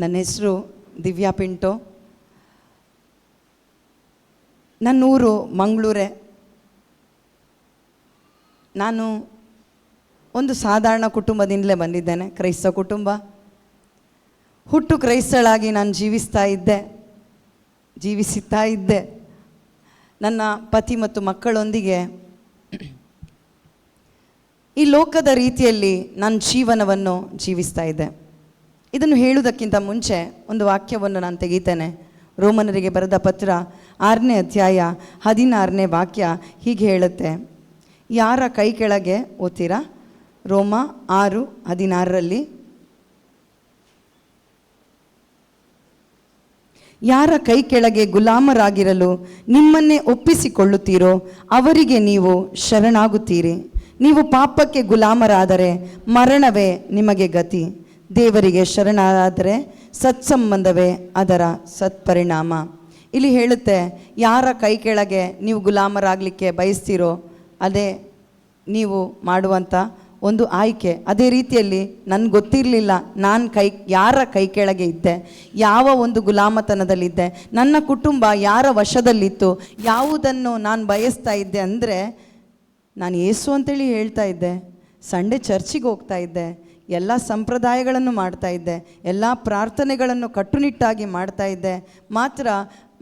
ನನ್ನ ಹೆಸರು ದಿವ್ಯಾ ಪಿಂಟೋ. ನನ್ನ ಊರು ಮಂಗಳೂರೇ. ನಾನು ಒಂದು ಸಾಧಾರಣ ಕುಟುಂಬದಿಂದಲೇ ಬಂದಿದ್ದೇನೆ, ಕ್ರೈಸ್ತ ಕುಟುಂಬ. ಹುಟ್ಟು ಕ್ರೈಸ್ತಳಾಗಿ ನಾನು ಜೀವಿಸುತ್ತಾ ಇದ್ದೆ. ನನ್ನ ಪತಿ ಮತ್ತು ಮಕ್ಕಳೊಂದಿಗೆ ಈ ಲೋಕದ ರೀತಿಯಲ್ಲಿ ನನ್ನ ಜೀವನವನ್ನು ಜೀವಿಸ್ತಾ ಇದ್ದೆ. ಇದನ್ನು ಹೇಳುವುದಕ್ಕಿಂತ ಮುಂಚೆ ಒಂದು ವಾಕ್ಯವನ್ನು ನಾನು ತೆಗಿತೇನೆ. ರೋಮನರಿಗೆ ಬರೆದ ಪತ್ರ 6ನೇ ಅಧ್ಯಾಯ 16ನೇ ವಾಕ್ಯ ಹೀಗೆ ಹೇಳುತ್ತೆ. ಯಾರ ಕೈ ಕೆಳಗೆ ಓದ್ತೀರಾ? ರೋಮ 6:16 ಯಾರ ಕೈ ಕೆಳಗೆ ಗುಲಾಮರಾಗಿರಲು ನಿಮ್ಮನ್ನೇ ಒಪ್ಪಿಸಿಕೊಳ್ಳುತ್ತೀರೋ ಅವರಿಗೆ ನೀವು ಶರಣಾಗುತ್ತೀರಿ. ನೀವು ಪಾಪಕ್ಕೆ ಗುಲಾಮರಾದರೆ ಮರಣವೇ ನಿಮಗೆ ಗತಿ, ದೇವರಿಗೆ ಶರಣಾದರೆ ಸತ್ಸಂಬಂಧವೇ ಅದರ ಸತ್ಪರಿಣಾಮ. ಇಲ್ಲಿ ಹೇಳುತ್ತೆ, ಯಾರ ಕೈ ಕೆಳಗೆ ನೀವು ಗುಲಾಮರಾಗಲಿಕ್ಕೆ ಬಯಸ್ತೀರೋ ಅದೇ ನೀವು ಮಾಡುವಂಥ ಒಂದು ಆಯ್ಕೆ. ಅದೇ ರೀತಿಯಲ್ಲಿ ನನಗೆ ಗೊತ್ತಿರಲಿಲ್ಲ ನಾನು ಯಾರ ಕೈ ಕೆಳಗೆ ಇದ್ದೆ, ಯಾವ ಒಂದು ಗುಲಾಮತನದಲ್ಲಿದ್ದೆ, ನನ್ನ ಕುಟುಂಬ ಯಾರ ವಶದಲ್ಲಿತ್ತು, ಯಾವುದನ್ನು ನಾನು ಬಯಸ್ತಾ ಇದ್ದೆ ಅಂದರೆ, ನಾನು ಯೇಸು ಅಂತೇಳಿ ಹೇಳ್ತಾ ಇದ್ದೆ, ಸಂಡೇ ಚರ್ಚಿಗೆ ಹೋಗ್ತಾ ಇದ್ದೆ, ಎಲ್ಲ ಸಂಪ್ರದಾಯಗಳನ್ನು ಮಾಡ್ತಾ ಇದ್ದೆ, ಎಲ್ಲ ಪ್ರಾರ್ಥನೆಗಳನ್ನು ಕಟ್ಟುನಿಟ್ಟಾಗಿ ಮಾಡ್ತಾ ಇದ್ದೆ.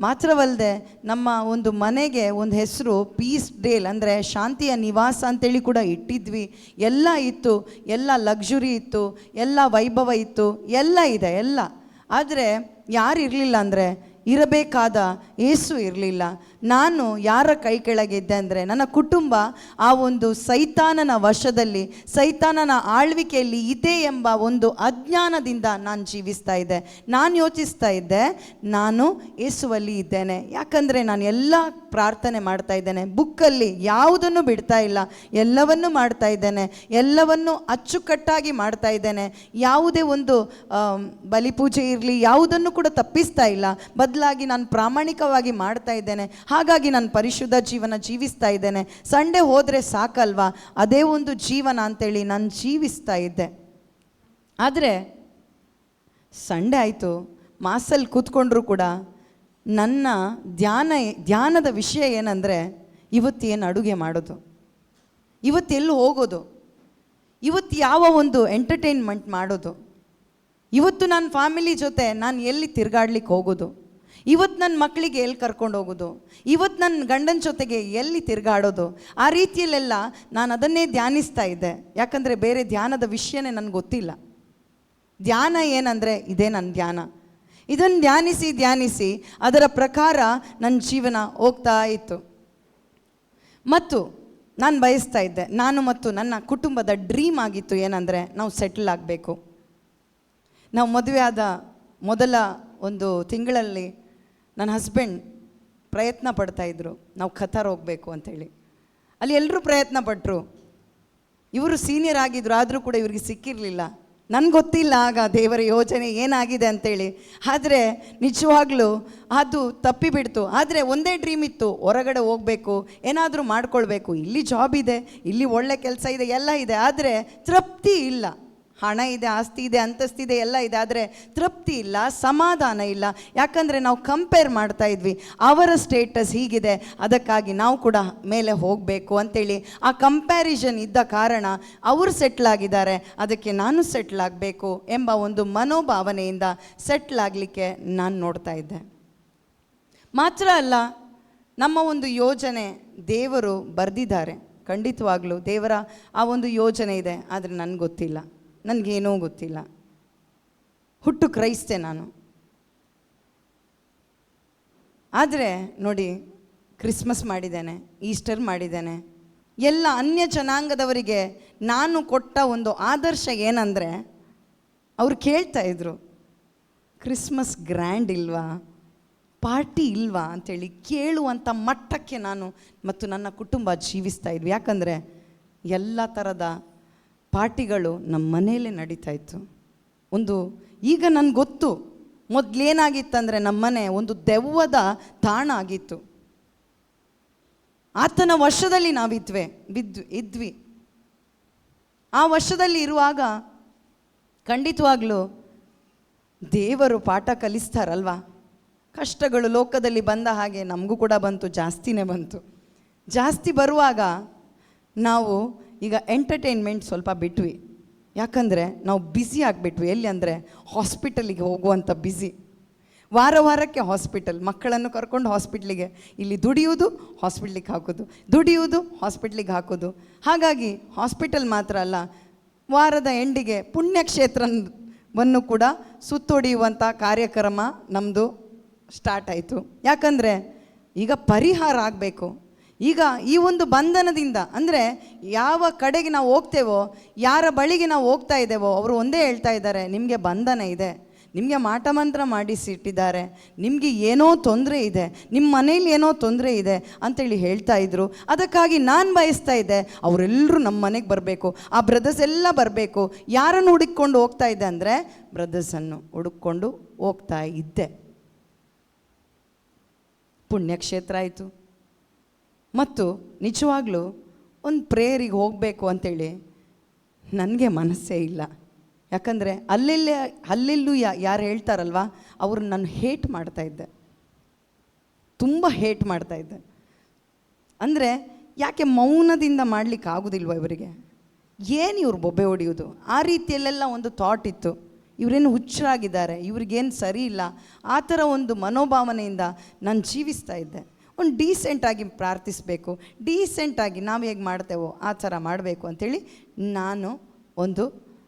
ಮಾತ್ರವಲ್ಲದೆ ನಮ್ಮ ಒಂದು ಮನೆಗೆ ಒಂದು ಹೆಸರು ಪೀಸ್ ಡೇಲ್ ಅಂದರೆ ಶಾಂತಿಯ ನಿವಾಸ ಅಂತೇಳಿ ಕೂಡ ಇಟ್ಟಿದ್ವಿ. ಎಲ್ಲ ಇತ್ತು, ಎಲ್ಲ ಲಕ್ಸುರಿ ಇತ್ತು, ಎಲ್ಲ ವೈಭವ ಇತ್ತು, ಎಲ್ಲ ಇದೆ ಎಲ್ಲ. ಆದರೆ ಯಾರು ಇರಲಿಲ್ಲ ಅಂದರೆ ಇರಬೇಕಾದ ಯೇಸು ಇರಲಿಲ್ಲ. ನಾನು ಯಾರ ಕೈ ಕೆಳಗಿದ್ದೆ ಅಂದರೆ ನನ್ನ ಕುಟುಂಬ ಆ ಒಂದು ಸೈತಾನನ ವಶದಲ್ಲಿ, ಸೈತಾನನ ಆಳ್ವಿಕೆಯಲ್ಲಿ ಇದೆ ಎಂಬ ಒಂದು ಅಜ್ಞಾನದಿಂದ ನಾನು ಜೀವಿಸ್ತಾ ಇದ್ದೆ. ನಾನು ಯೋಚಿಸ್ತಾ ಇದ್ದೆ, ನಾನು ಯೇಸುವಲ್ಲಿ ಇದ್ದೇನೆ, ಯಾಕಂದರೆ ನಾನು ಎಲ್ಲ ಪ್ರಾರ್ಥನೆ ಮಾಡ್ತಾ ಇದ್ದೇನೆ, ಬುಕ್ಕಲ್ಲಿ ಯಾವುದನ್ನು ಬಿಡ್ತಾ ಇಲ್ಲ, ಎಲ್ಲವನ್ನೂ ಮಾಡ್ತಾ ಇದ್ದೇನೆ, ಎಲ್ಲವನ್ನೂ ಅಚ್ಚುಕಟ್ಟಾಗಿ ಮಾಡ್ತಾ ಇದ್ದೇನೆ. ಯಾವುದೇ ಒಂದು ಬಲಿಪೂಜೆ ಇರಲಿ ಯಾವುದನ್ನು ಕೂಡ ತಪ್ಪಿಸ್ತಾ ಇಲ್ಲ, ಬದಲಾಗಿ ನಾನು ಪ್ರಾಮಾಣಿಕವಾಗಿ ಮಾಡ್ತಾ ಇದ್ದೇನೆ. ಹಾಗಾಗಿ ನಾನು ಪರಿಶುದ್ಧ ಜೀವನ ಜೀವಿಸ್ತಾ ಇದ್ದೇನೆ. ಸಂಡೇ ಹೋದರೆ ಸಾಕಲ್ವಾ, ಅದೇ ಒಂದು ಜೀವನ ಅಂತೇಳಿ ನಾನು ಜೀವಿಸ್ತಾ ಇದ್ದೆ. ಆದರೆ ಸಂಡೇ ಆಯಿತು, ಮಾಸಲ್ಲಿ ಕೂತ್ಕೊಂಡ್ರೂ ಕೂಡ ನನ್ನ ಧ್ಯಾನದ ವಿಷಯ ಏನಂದರೆ, ಇವತ್ತೇನು ಅಡುಗೆ ಮಾಡೋದು, ಇವತ್ತೆಲ್ಲಿ ಹೋಗೋದು, ಇವತ್ತು ಯಾವ ಒಂದು ಎಂಟರ್ಟೈನ್ಮೆಂಟ್ ಮಾಡೋದು, ಇವತ್ತು ನನ್ನ ಫ್ಯಾಮಿಲಿ ಜೊತೆ ನಾನು ಎಲ್ಲಿ ತಿರುಗಾಡ್ಲಿಕ್ಕೆ ಹೋಗೋದು, ಇವತ್ತು ನನ್ನ ಮಕ್ಕಳಿಗೆ ಎಲ್ಲಿ ಕರ್ಕೊಂಡು ಹೋಗೋದು, ಇವತ್ತು ನನ್ನ ಗಂಡನ ಜೊತೆಗೆ ಎಲ್ಲಿ ತಿರುಗಾಡೋದು. ಆ ರೀತಿಯಲ್ಲೆಲ್ಲ ನಾನು ಅದನ್ನೇ ಧ್ಯಾನಿಸ್ತಾ ಇದ್ದೆ. ಯಾಕಂದರೆ ಬೇರೆ ಧ್ಯಾನದ ವಿಷಯನೇ ನನಗೆ ಗೊತ್ತಿಲ್ಲ. ಧ್ಯಾನ ಏನಂದರೆ ಇದೇ ನನ್ನ ಧ್ಯಾನ. ಇದನ್ನು ಧ್ಯಾನಿಸಿ ಅದರ ಪ್ರಕಾರ ನನ್ನ ಜೀವನ ಹೋಗ್ತಾ ಇತ್ತು. ಮತ್ತು ನಾನು ಬಯಸ್ತಾ ಇದ್ದೆ, ನಾನು ಮತ್ತು ನನ್ನ ಕುಟುಂಬದ ಡ್ರೀಮ್ ಆಗಿತ್ತು ಏನಂದರೆ, ನಾವು ಸೆಟ್ಲ್ ಆಗಬೇಕು. ನಾವು ಮದುವೆ ಆದ ಮೊದಲ ಒಂದು ತಿಂಗಳಲ್ಲಿ ನನ್ನ ಹಸ್ಬೆಂಡ್ ಪ್ರಯತ್ನ ಪಡ್ತಾಯಿದ್ರು, ನಾವು ಖತಾರ್ ಹೋಗಬೇಕು ಅಂಥೇಳಿ. ಅಲ್ಲಿ ಎಲ್ಲರೂ ಪ್ರಯತ್ನ ಪಟ್ಟರು. ಇವರು ಸೀನಿಯರ್ ಆಗಿದ್ರು, ಆದರೂ ಕೂಡ ಇವ್ರಿಗೆ ಸಿಕ್ಕಿರಲಿಲ್ಲ. ನನಗೆ ಗೊತ್ತಿಲ್ಲ ಆಗ ದೇವರ ಯೋಜನೆ ಏನಾಗಿದೆ ಅಂಥೇಳಿ. ಆದರೆ ನಿಜವಾಗ್ಲೂ ಅದು ತಪ್ಪಿಬಿಡ್ತು. ಆದರೆ ಒಂದೇ ಡ್ರೀಮ್ ಇತ್ತು, ಹೊರಗಡೆ ಹೋಗಬೇಕು, ಏನಾದರೂ ಮಾಡ್ಕೊಳ್ಬೇಕು. ಇಲ್ಲಿ ಜಾಬ್ ಇದೆ, ಇಲ್ಲಿ ಒಳ್ಳೆ ಕೆಲಸ ಇದೆ, ಎಲ್ಲ ಇದೆ, ಆದರೆ ತೃಪ್ತಿ ಇಲ್ಲ. ಹಣ ಇದೆ, ಆಸ್ತಿ ಇದೆ, ಅಂತಸ್ತಿದೆ, ಎಲ್ಲ ಇದೆ, ಆದರೆ ತೃಪ್ತಿ ಇಲ್ಲ, ಸಮಾಧಾನ ಇಲ್ಲ. ಯಾಕಂದರೆ ನಾವು ಕಂಪೇರ್ ಮಾಡ್ತಾ ಇದ್ವಿ, ಅವರ ಸ್ಟೇಟಸ್ ಹೀಗಿದೆ, ಅದಕ್ಕಾಗಿ ನಾವು ಕೂಡ ಮೇಲೆ ಹೋಗಬೇಕು ಅಂತೇಳಿ ಆ ಕಂಪ್ಯಾರಿಸನ್ ಇದ್ದ ಕಾರಣ ಅವರು ಸೆಟ್ಲ್ ಆಗಿದ್ದಾರೆ, ಅದಕ್ಕೆ ನಾನು ಸೆಟ್ಲ್ ಆಗಬೇಕು ಎಂಬ ಒಂದು ಮನೋಭಾವನೆಯಿಂದ ಸೆಟ್ಲ್ ಆಗಲಿಕ್ಕೆ ನಾನು ನೋಡ್ತಾ ಇದ್ದೆ. ಮಾತ್ರ ಅಲ್ಲ, ನಮ್ಮ ಒಂದು ಯೋಜನೆ ದೇವರು ಬರೆದಿದ್ದಾರೆ. ಖಂಡಿತವಾಗ್ಲೂ ದೇವರ ಆ ಒಂದು ಯೋಜನೆ ಇದೆ, ಆದರೆ ನನಗೆ ಗೊತ್ತಿಲ್ಲ, ನನಗೇನೂ ಗೊತ್ತಿಲ್ಲ. ಹುಟ್ಟು ಕ್ರೈಸ್ತೆ ನಾನು. ಆದರೆ ನೋಡಿ, ಕ್ರಿಸ್ಮಸ್ ಮಾಡಿದ್ದೇನೆ, ಈಸ್ಟರ್ ಮಾಡಿದ್ದೇನೆ. ಎಲ್ಲ ಅನ್ಯ ಜನಾಂಗದವರಿಗೆ ನಾನು ಕೊಟ್ಟ ಒಂದು ಆದರ್ಶ ಏನಂದರೆ, ಅವ್ರು ಕೇಳ್ತಾಯಿದ್ರು, ಕ್ರಿಸ್ಮಸ್ ಗ್ರ್ಯಾಂಡ್ ಇಲ್ವಾ, ಪಾರ್ಟಿ ಇಲ್ವಾ ಅಂಥೇಳಿ ಕೇಳುವಂಥ ಮಟ್ಟಕ್ಕೆ ನಾನು ಮತ್ತು ನನ್ನ ಕುಟುಂಬ ಜೀವಿಸ್ತಾ ಇದ್ವಿ. ಯಾಕಂದರೆ ಎಲ್ಲ ಥರದ ಪಾರ್ಟಿಗಳು ನಮ್ಮ ಮನೆಯಲ್ಲೇ ನಡೀತಾ ಇತ್ತು. ಈಗ ನನಗೆ ಗೊತ್ತು, ಮೊದಲೇನಾಗಿತ್ತಂದರೆ ನಮ್ಮ ಮನೆ ಒಂದು ದೆವ್ವದ ತಾಣ ಆಗಿತ್ತು. ಆತನ ವಶದಲ್ಲಿ ಇದ್ವಿ. ಆ ವಶದಲ್ಲಿ ಇರುವಾಗ ಖಂಡಿತವಾಗ್ಲೂ ದೇವರು ಪಾಠ ಕಲಿಸ್ತಾರಲ್ವಾ. ಕಷ್ಟಗಳು ಲೋಕದಲ್ಲಿ ಬಂದ ಹಾಗೆ ನಮಗೂ ಕೂಡ ಬಂತು, ಜಾಸ್ತಿನೇ ಬಂತು. ಜಾಸ್ತಿ ಬರುವಾಗ ನಾವು ಈಗ ಎಂಟರ್ಟೈನ್ಮೆಂಟ್ ಸ್ವಲ್ಪ ಬಿಟ್ವಿ. ಯಾಕಂದರೆ ನಾವು ಬ್ಯುಸಿ ಆಗಿಬಿಟ್ವಿ. ಎಲ್ಲಿ ಅಂದರೆ ಹಾಸ್ಪಿಟಲಿಗೆ ಹೋಗುವಂಥ ಬ್ಯುಸಿ. ವಾರಕ್ಕೆ ಹಾಸ್ಪಿಟಲ್, ಮಕ್ಕಳನ್ನು ಕರ್ಕೊಂಡು ಹಾಸ್ಪಿಟ್ಲಿಗೆ, ಇಲ್ಲಿ ದುಡಿಯೋದು ಹಾಸ್ಪಿಟ್ಲಿಗೆ ಹಾಕೋದು, ದುಡಿಯೋದು ಹಾಸ್ಪಿಟ್ಲಿಗೆ ಹಾಕೋದು. ಹಾಗಾಗಿ ಹಾಸ್ಪಿಟಲ್ ಮಾತ್ರ ಅಲ್ಲ, ವಾರದ ಎಂಡಿಗೆ ಪುಣ್ಯಕ್ಷೇತ್ರವನ್ನು ಕೂಡ ಸುತ್ತೊಡೆಯುವಂಥ ಕಾರ್ಯಕ್ರಮ ನಮ್ಮದು ಸ್ಟಾರ್ಟ್ ಆಯಿತು. ಯಾಕಂದರೆ ಈಗ ಪರಿಹಾರ ಆಗಬೇಕು. ಈಗ ಈ ಒಂದು ಬಂಧನದಿಂದ, ಅಂದರೆ ಯಾವ ಕಡೆಗೆ ನಾವು ಹೋಗ್ತೇವೋ, ಯಾರ ಬಳಿಗೆ ನಾವು ಹೋಗ್ತಾ ಇದ್ದೇವೋ, ಅವರು ಒಂದೇ ಹೇಳ್ತಾ ಇದ್ದಾರೆ, ನಿಮಗೆ ಬಂಧನ ಇದೆ, ನಿಮಗೆ ಮಾಟಮಂತ್ರ ಮಾಡಿಸಿಟ್ಟಿದ್ದಾರೆ, ನಿಮಗೆ ಏನೋ ತೊಂದರೆ ಇದೆ, ನಿಮ್ಮ ಮನೇಲಿ ಏನೋ ತೊಂದರೆ ಇದೆ ಅಂತೇಳಿ ಹೇಳ್ತಾ ಇದ್ರು. ಅದಕ್ಕಾಗಿ ನಾನು ಬಯಸ್ತಾ ಇದ್ದೆ ಅವರೆಲ್ಲರೂ ನಮ್ಮ ಮನೆಗೆ ಬರಬೇಕು, ಆ ಬ್ರದರ್ಸ್ ಎಲ್ಲ ಬರಬೇಕು. ಯಾರನ್ನು ಹುಡುಕೊಂಡು ಹೋಗ್ತಾ ಇದ್ದೆ ಅಂದರೆ ಬ್ರದರ್ಸನ್ನು ಹುಡುಕೊಂಡು ಹೋಗ್ತಾ ಇದ್ದೆ. ಪುಣ್ಯಕ್ಷೇತ್ರ ಆಯಿತು. ಮತ್ತು ನಿಜವಾಗ್ಲೂ ಒಂದು ಪ್ರೇಯರಿಗೆ ಹೋಗಬೇಕು ಅಂಥೇಳಿ ನನಗೆ ಮನಸ್ಸೇ ಇಲ್ಲ. ಯಾಕಂದರೆ ಅಲ್ಲೆಲ್ಲೂ ಯಾರು ಹೇಳ್ತಾರಲ್ವ, ಅವರು ನಾನು ಹೇಟ್ ಮಾಡ್ತಾಯಿದ್ದೆ, ತುಂಬ ಹೇಟ್ ಮಾಡ್ತಾಯಿದ್ದೆ. ಅಂದರೆ ಯಾಕೆ ಮೌನದಿಂದ ಮಾಡಲಿಕ್ಕೆ ಆಗೋದಿಲ್ವ ಇವರಿಗೆ, ಏನು ಇವ್ರು ಬೊಬ್ಬೆ ಹೊಡೆಯೋದು, ಆ ರೀತಿಯಲ್ಲೆಲ್ಲ ಒಂದು ಥಾಟ್ ಇತ್ತು. ಇವರೇನು ಹುಚ್ಚರಾಗಿದ್ದಾರೆ, ಇವ್ರಿಗೇನು ಸರಿ ಇಲ್ಲ, ಆ ಥರ ಒಂದು ಮನೋಭಾವನೆಯಿಂದ ನಾನು ಜೀವಿಸ್ತಾ ಇದ್ದೆ. ಒಂದು ಡೀಸೆಂಟಾಗಿ ಪ್ರಾರ್ಥಿಸಬೇಕು, ಡೀಸೆಂಟಾಗಿ ನಾವು ಹೇಗೆ ಮಾಡ್ತೇವೋ ಆ ಥರ ಮಾಡಬೇಕು ಅಂಥೇಳಿ ನಾನು ಒಂದು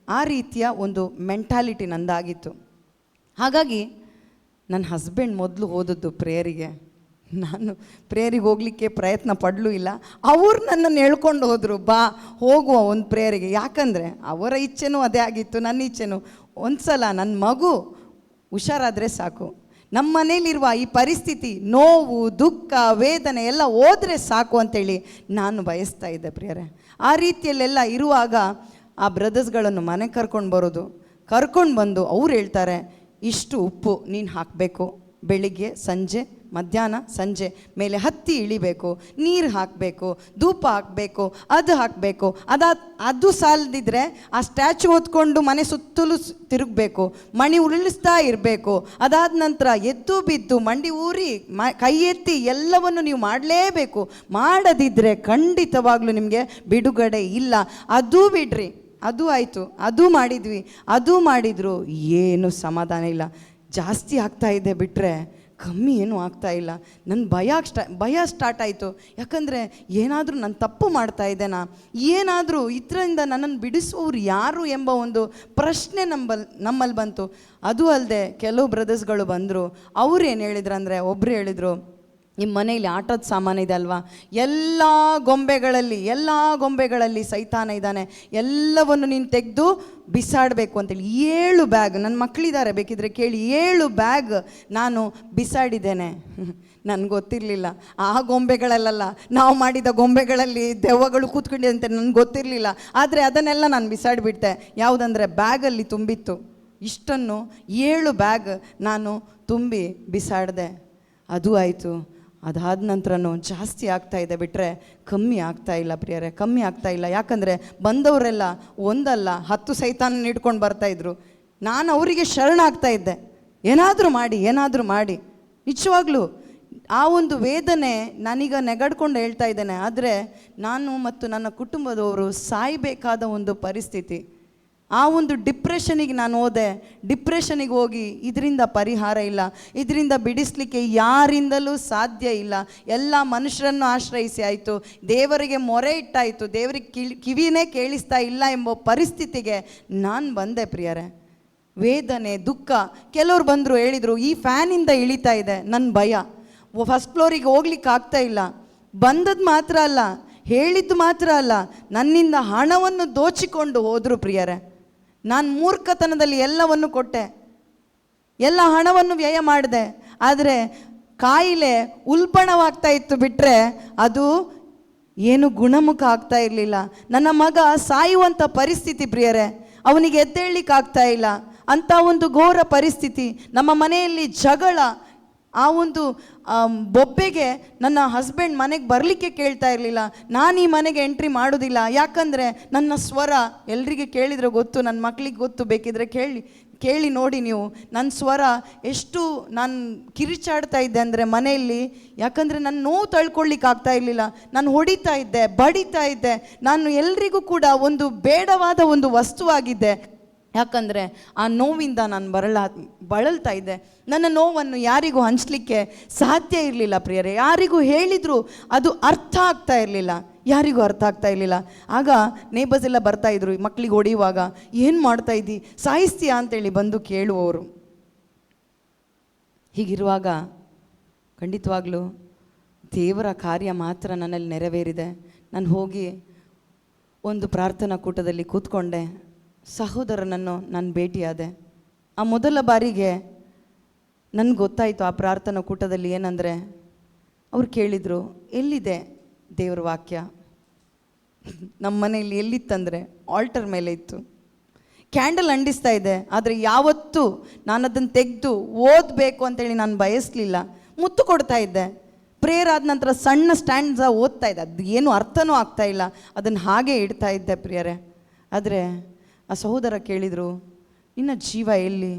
ಆ ರೀತಿಯ ಒಂದು ಮೆಂಟಾಲಿಟಿ ನಂದಾಗಿತ್ತು. ಹಾಗಾಗಿ ನನ್ನ ಹಸ್ಬೆಂಡ್ ಮೊದಲು ಹೋದದ್ದು ಪ್ರೇಯರಿಗೆ. ನಾನು ಪ್ರೇಯರಿಗೆ ಹೋಗಲಿಕ್ಕೆ ಪ್ರಯತ್ನ ಪಡಲೂ ಇಲ್ಲ. ಅವರು ನನ್ನನ್ನು ಹೇಳ್ಕೊಂಡು ಹೋದರು, ಬಾ ಹೋಗುವ ಒಂದು ಪ್ರೇಯರಿಗೆ. ಯಾಕಂದರೆ ಅವರ ಇಚ್ಛೆನೂ ಅದೇ ಆಗಿತ್ತು, ನನ್ನ ಇಚ್ಛೆನೂ. ಒಂದು ಸಲ ನನ್ನ ಮಗು ಹುಷಾರಾದರೆ ಸಾಕು, ನಮ್ಮ ಮನೇಲಿರುವ ಈ ಪರಿಸ್ಥಿತಿ, ನೋವು, ದುಃಖ, ವೇದನೆ ಎಲ್ಲ ಹೋದರೆ ಸಾಕು ಅಂತೇಳಿ ನಾನು ಬಯಸ್ತಾ ಇದ್ದೆ ಪ್ರಿಯರೇ. ಆ ರೀತಿಯಲ್ಲೆಲ್ಲ ಇರುವಾಗ ಆ ಬ್ರದರ್ಸ್ಗಳನ್ನು ಮನೆಗೆ ಕರ್ಕೊಂಡು ಬಂದು ಅವ್ರು ಹೇಳ್ತಾರೆ, ಇಷ್ಟು ಉಪ್ಪು ನೀನು ಹಾಕಬೇಕು, ಬೆಳಿಗ್ಗೆ ಸಂಜೆ ಮಧ್ಯಾಹ್ನ ಸಂಜೆ ಮೇಲೆ ಹತ್ತಿ ಇಳಿಬೇಕು, ನೀರು ಹಾಕಬೇಕು, ಧೂಪ ಹಾಕಬೇಕು, ಅದು ಹಾಕಬೇಕು, ಅದು ಸಾಲದಿದ್ದರೆ ಆ ಸ್ಟ್ಯಾಚು ಹೊತ್ಕೊಂಡು ಮನೆ ಸುತ್ತಲೂ ತಿರುಗಬೇಕು, ಮಣಿ ಉರುಳಿಸ್ತಾ ಇರಬೇಕು. ಅದಾದ ನಂತರ ಎದ್ದು ಬಿದ್ದು ಮಂಡಿ ಊರಿ ಕೈ ಎತ್ತಿ ಎಲ್ಲವನ್ನು ನೀವು ಮಾಡಲೇಬೇಕು. ಮಾಡದಿದ್ದರೆ ಖಂಡಿತವಾಗ್ಲೂ ನಿಮಗೆ ಬಿಡುಗಡೆ ಇಲ್ಲ. ಅದು ಬಿಡ್ರಿ, ಅದು ಆಯಿತು, ಅದು ಮಾಡಿದ್ರು, ಏನು ಸಮಾಧಾನ ಇಲ್ಲ. ಜಾಸ್ತಿ ಆಗ್ತಾ ಇದೆ ಬಿಟ್ಟರೆ ಕಮ್ಮಿ ಏನೂ ಆಗ್ತಾ ಇಲ್ಲ. ನನ್ನ ಭಯ ಸ್ಟಾರ್ಟ್ ಆಯಿತು. ಯಾಕಂದರೆ ಏನಾದರೂ ನಾನು ತಪ್ಪು ಮಾಡ್ತಾ ಇದ್ದೇನಾ, ಏನಾದರೂ ಇದರಿಂದ ನನ್ನನ್ನು ಬಿಡಿಸುವವರು ಯಾರು ಎಂಬ ಒಂದು ಪ್ರಶ್ನೆ ನಮ್ಮಲ್ಲಿ ಬಂತು. ಅದು ಅಲ್ಲದೆ ಕೆಲವು ಬ್ರದರ್ಸ್ಗಳು ಬಂದರು. ಅವ್ರು ಏನು ಹೇಳಿದ್ರು ಅಂದರೆ, ಒಬ್ಬರು ಹೇಳಿದರು, ನಿಮ್ಮ ಮನೆಯಲ್ಲಿ ಆಟದ ಸಾಮಾನು ಇದೆ ಅಲ್ವಾ, ಎಲ್ಲ ಗೊಂಬೆಗಳಲ್ಲಿ ಸೈತಾನ ಇದ್ದಾನೆ, ಎಲ್ಲವನ್ನು ನೀನು ತೆಗೆದು ಬಿಸಾಡಬೇಕು ಅಂತೇಳಿ 7 ಬ್ಯಾಗ್, ನನ್ನ ಮಕ್ಕಳಿದ್ದಾರೆ ಬೇಕಿದ್ರೆ ಕೇಳಿ, 7 ಬ್ಯಾಗ್ ನಾನು ಬಿಸಾಡಿದ್ದೇನೆ. ನನಗೆ ಗೊತ್ತಿರಲಿಲ್ಲ ಆ ಗೊಂಬೆಗಳಲ್ಲ, ನಾವು ಮಾಡಿದ ಗೊಂಬೆಗಳಲ್ಲಿ ದೆವ್ವಗಳು ಕೂತ್ಕೊಂಡಿದೆ ಅಂತ ನನಗೆ ಗೊತ್ತಿರಲಿಲ್ಲ. ಆದರೆ ಅದನ್ನೆಲ್ಲ ನಾನು ಬಿಸಾಡಿಬಿಟ್ಟೆ. ಯಾವುದಂದರೆ ಬ್ಯಾಗಲ್ಲಿ ತುಂಬಿತ್ತು. ಇಷ್ಟನ್ನು 7 ಬ್ಯಾಗ್ ನಾನು ತುಂಬಿ ಬಿಸಾಡಿದೆ. ಅದು ಆಯಿತು. ಅದಾದ ನಂತರನೂ ಜಾಸ್ತಿ ಆಗ್ತಾ ಇದೆ ಬಿಟ್ಟರೆ ಕಮ್ಮಿ ಆಗ್ತಾ ಇಲ್ಲ ಪ್ರಿಯರೇ, ಕಮ್ಮಿ ಆಗ್ತಾ ಇಲ್ಲ. ಯಾಕಂದರೆ ಬಂದವರೆಲ್ಲ ಒಂದಲ್ಲ 10 ಸೈತಾನ ಹಿಡ್ಕೊಂಡು ಬರ್ತಾಯಿದ್ರು. ನಾನು ಅವರಿಗೆ ಶರಣಾಗ್ತಾ ಇದ್ದೆ, ಏನಾದರೂ ಮಾಡಿ. ನಿಜವಾಗ್ಲೂ ಆ ಒಂದು ವೇದನೆ ನಾನೀಗ ನೆಗಡ್ಕೊಂಡು ಹೇಳ್ತಾ ಇದ್ದೇನೆ. ಆದರೆ ನಾನು ಮತ್ತು ನನ್ನ ಕುಟುಂಬದವರು ಸಾಯಬೇಕಾದ ಒಂದು ಪರಿಸ್ಥಿತಿ. ಆ ಒಂದು ಡಿಪ್ರೆಷನಿಗೆ ನಾನು ಹೋದೆ. ಡಿಪ್ರೆಷನಿಗೆ ಹೋಗಿ ಇದರಿಂದ ಪರಿಹಾರ ಇಲ್ಲ, ಇದರಿಂದ ಬಿಡಿಸಲಿಕ್ಕೆ ಯಾರಿಂದಲೂ ಸಾಧ್ಯ ಇಲ್ಲ. ಎಲ್ಲ ಮನುಷ್ಯರನ್ನು ಆಶ್ರಯಿಸಿ ಆಯಿತು, ದೇವರಿಗೆ ಮೊರೆ ಇಟ್ಟಾಯಿತು, ದೇವರಿಗೆ ಕಿವಿನೇ ಕೇಳಿಸ್ತಾ ಇಲ್ಲ ಎಂಬ ಪರಿಸ್ಥಿತಿಗೆ ನಾನು ಬಂದೆ ಪ್ರಿಯರೇ. ವೇದನೆ, ದುಃಖ. ಕೆಲವರು ಬಂದರು, ಹೇಳಿದರು, ಈ ಫ್ಯಾನಿಂದ ಇಳಿತಾ ಇದೆ ನನ್ನ ಭಯ, ಫಸ್ಟ್ ಫ್ಲೋರಿಗೆ ಹೋಗ್ಲಿಕ್ಕೆ ಆಗ್ತಾ ಇಲ್ಲ. ಬಂದದ್ದು ಮಾತ್ರ ಅಲ್ಲ, ಹೇಳಿದ್ದು ಮಾತ್ರ ಅಲ್ಲ, ನನ್ನಿಂದ ಹಣವನ್ನು ದೋಚಿಕೊಂಡು ಹೋದರು ಪ್ರಿಯರೇ. ನಾನು ಮೂರ್ಖತನದಲ್ಲಿ ಎಲ್ಲವನ್ನು ಕೊಟ್ಟೆ, ಎಲ್ಲ ಹಣವನ್ನು ವ್ಯಯ ಮಾಡಿದೆ. ಆದರೆ ಕಾಯಿಲೆ ಉಲ್ಬಣವಾಗ್ತಾ ಇತ್ತು ಬಿಟ್ಟರೆ ಅದು ಏನು ಗುಣಮುಖ ಆಗ್ತಾ ಇರಲಿಲ್ಲ. ನನ್ನ ಮಗ ಸಾಯುವಂಥ ಪರಿಸ್ಥಿತಿ ಪ್ರಿಯರೇ, ಅವನಿಗೆ ಎದ್ದೇಳಲಿಕ್ಕೆ ಆಗ್ತಾ ಇಲ್ಲ. ಅಂಥ ಒಂದು ಘೋರ ಪರಿಸ್ಥಿತಿ. ನಮ್ಮ ಮನೆಯಲ್ಲಿ ಜಗಳ. ಆ ಒಂದು ಬೊಬ್ಬೆಗೆ ನನ್ನ ಹಸ್ಬೆಂಡ್ ಮನೆಗೆ ಬರಲಿಕ್ಕೆ ಕೇಳ್ತಾ ಇರಲಿಲ್ಲ. ನಾನು ಈ ಮನೆಗೆ ಎಂಟ್ರಿ ಮಾಡೋದಿಲ್ಲ. ಯಾಕಂದರೆ ನನ್ನ ಸ್ವರ ಎಲ್ರಿಗೆ ಕೇಳಿದರೆ ಗೊತ್ತು, ನನ್ನ ಮಕ್ಕಳಿಗೆ ಗೊತ್ತು, ಬೇಕಿದ್ರೆ ಕೇಳಿ ನೋಡಿ ನೀವು, ನನ್ನ ಸ್ವರ ಎಷ್ಟು ನಾನು ಕಿರಿಚಾಡ್ತಾ ಇದ್ದೆ ಅಂದರೆ ಮನೆಯಲ್ಲಿ. ಯಾಕಂದರೆ ನನ್ನ ನೋವು ತಳ್ಕೊಳ್ಳಿಕ್ಕೆ ಆಗ್ತಾ ಇರಲಿಲ್ಲ. ನಾನು ಹೊಡಿತಾ ಇದ್ದೆ, ಬಡಿತಾ ಇದ್ದೆ. ನಾನು ಎಲ್ರಿಗೂ ಕೂಡ ಒಂದು ಬೇಡವಾದ ಒಂದು ವಸ್ತುವಾಗಿದ್ದೆ. ಯಾಕಂದರೆ ಆ ನೋವಿಂದ ನಾನು ಬಳಲ್ತಾ ಇದ್ದೆ. ನನ್ನ ನೋವನ್ನು ಯಾರಿಗೂ ಹಂಚಲಿಕ್ಕೆ ಸಾಧ್ಯ ಇರಲಿಲ್ಲ ಪ್ರಿಯರೇ. ಯಾರಿಗೂ ಹೇಳಿದರೂ ಅದು ಅರ್ಥ ಆಗ್ತಾ ಇರಲಿಲ್ಲ, ಯಾರಿಗೂ ಅರ್ಥ ಆಗ್ತಾ ಇರಲಿಲ್ಲ. ಆಗ ನೇಬರ್ಸ್ ಎಲ್ಲ ಬರ್ತಾಯಿದ್ರು, ಮಕ್ಕಳಿಗೆ ಹೊಡೆಯುವಾಗ, ಏನು ಮಾಡ್ತಾ ಇದ್ದಿ, ಸಾಯಿಸ್ತೀಯಾ ಅಂತೇಳಿ ಬಂದು ಕೇಳುವವರು. ಹೀಗಿರುವಾಗ ಖಂಡಿತವಾಗ್ಲೂ ದೇವರ ಕಾರ್ಯ ಮಾತ್ರ ನನ್ನಲ್ಲಿ ನೆರವೇರಿದೆ. ನಾನು ಹೋಗಿ ಒಂದು ಪ್ರಾರ್ಥನಾ ಕೂಟದಲ್ಲಿ ಕೂತ್ಕೊಂಡೆ. ಸಹೋದರನನ್ನು ನಾನು ಭೇಟಿಯಾದೆ. ಆ ಮೊದಲ ಬಾರಿಗೆ ನನಗೆ ಗೊತ್ತಾಯಿತು ಆ ಪ್ರಾರ್ಥನಾ ಕೂಟದಲ್ಲಿ ಏನಂದರೆ, ಅವ್ರು ಕೇಳಿದರು, ಎಲ್ಲಿದೆ ದೇವ್ರ ವಾಕ್ಯ? ನಮ್ಮ ಮನೆಯಲ್ಲಿ ಎಲ್ಲಿತ್ತಂದರೆ ಆಲ್ಟರ್ ಮೇಲೆ ಇತ್ತು. ಕ್ಯಾಂಡಲ್ ಅಂಟಿಸ್ತಾ ಇದೆ, ಆದರೆ ಯಾವತ್ತೂ ನಾನು ಅದನ್ನು ತೆಗೆದು ಓದಬೇಕು ಅಂತೇಳಿ ನಾನು ಬಯಸಲಿಲ್ಲ. ಮುತ್ತು ಕೊಡ್ತಾ ಇದ್ದೆ. ಪ್ರೇಯರ್ ಆದ ನಂತರ ಸಣ್ಣ ಸ್ಟ್ಯಾಂಡ್ಸ ಓದ್ತಾ ಇದ್ದೆ. ಅದು ಏನು ಅರ್ಥನೂ ಆಗ್ತಾಯಿಲ್ಲ, ಅದನ್ನು ಹಾಗೆ ಇಡ್ತಾ ಇದ್ದೆ ಪ್ರಿಯರೇ. ಆದರೆ ಆ ಸಹೋದರ ಕೇಳಿದರು, ನಿನ್ನ ಜೀವ ಎಲ್ಲಿ,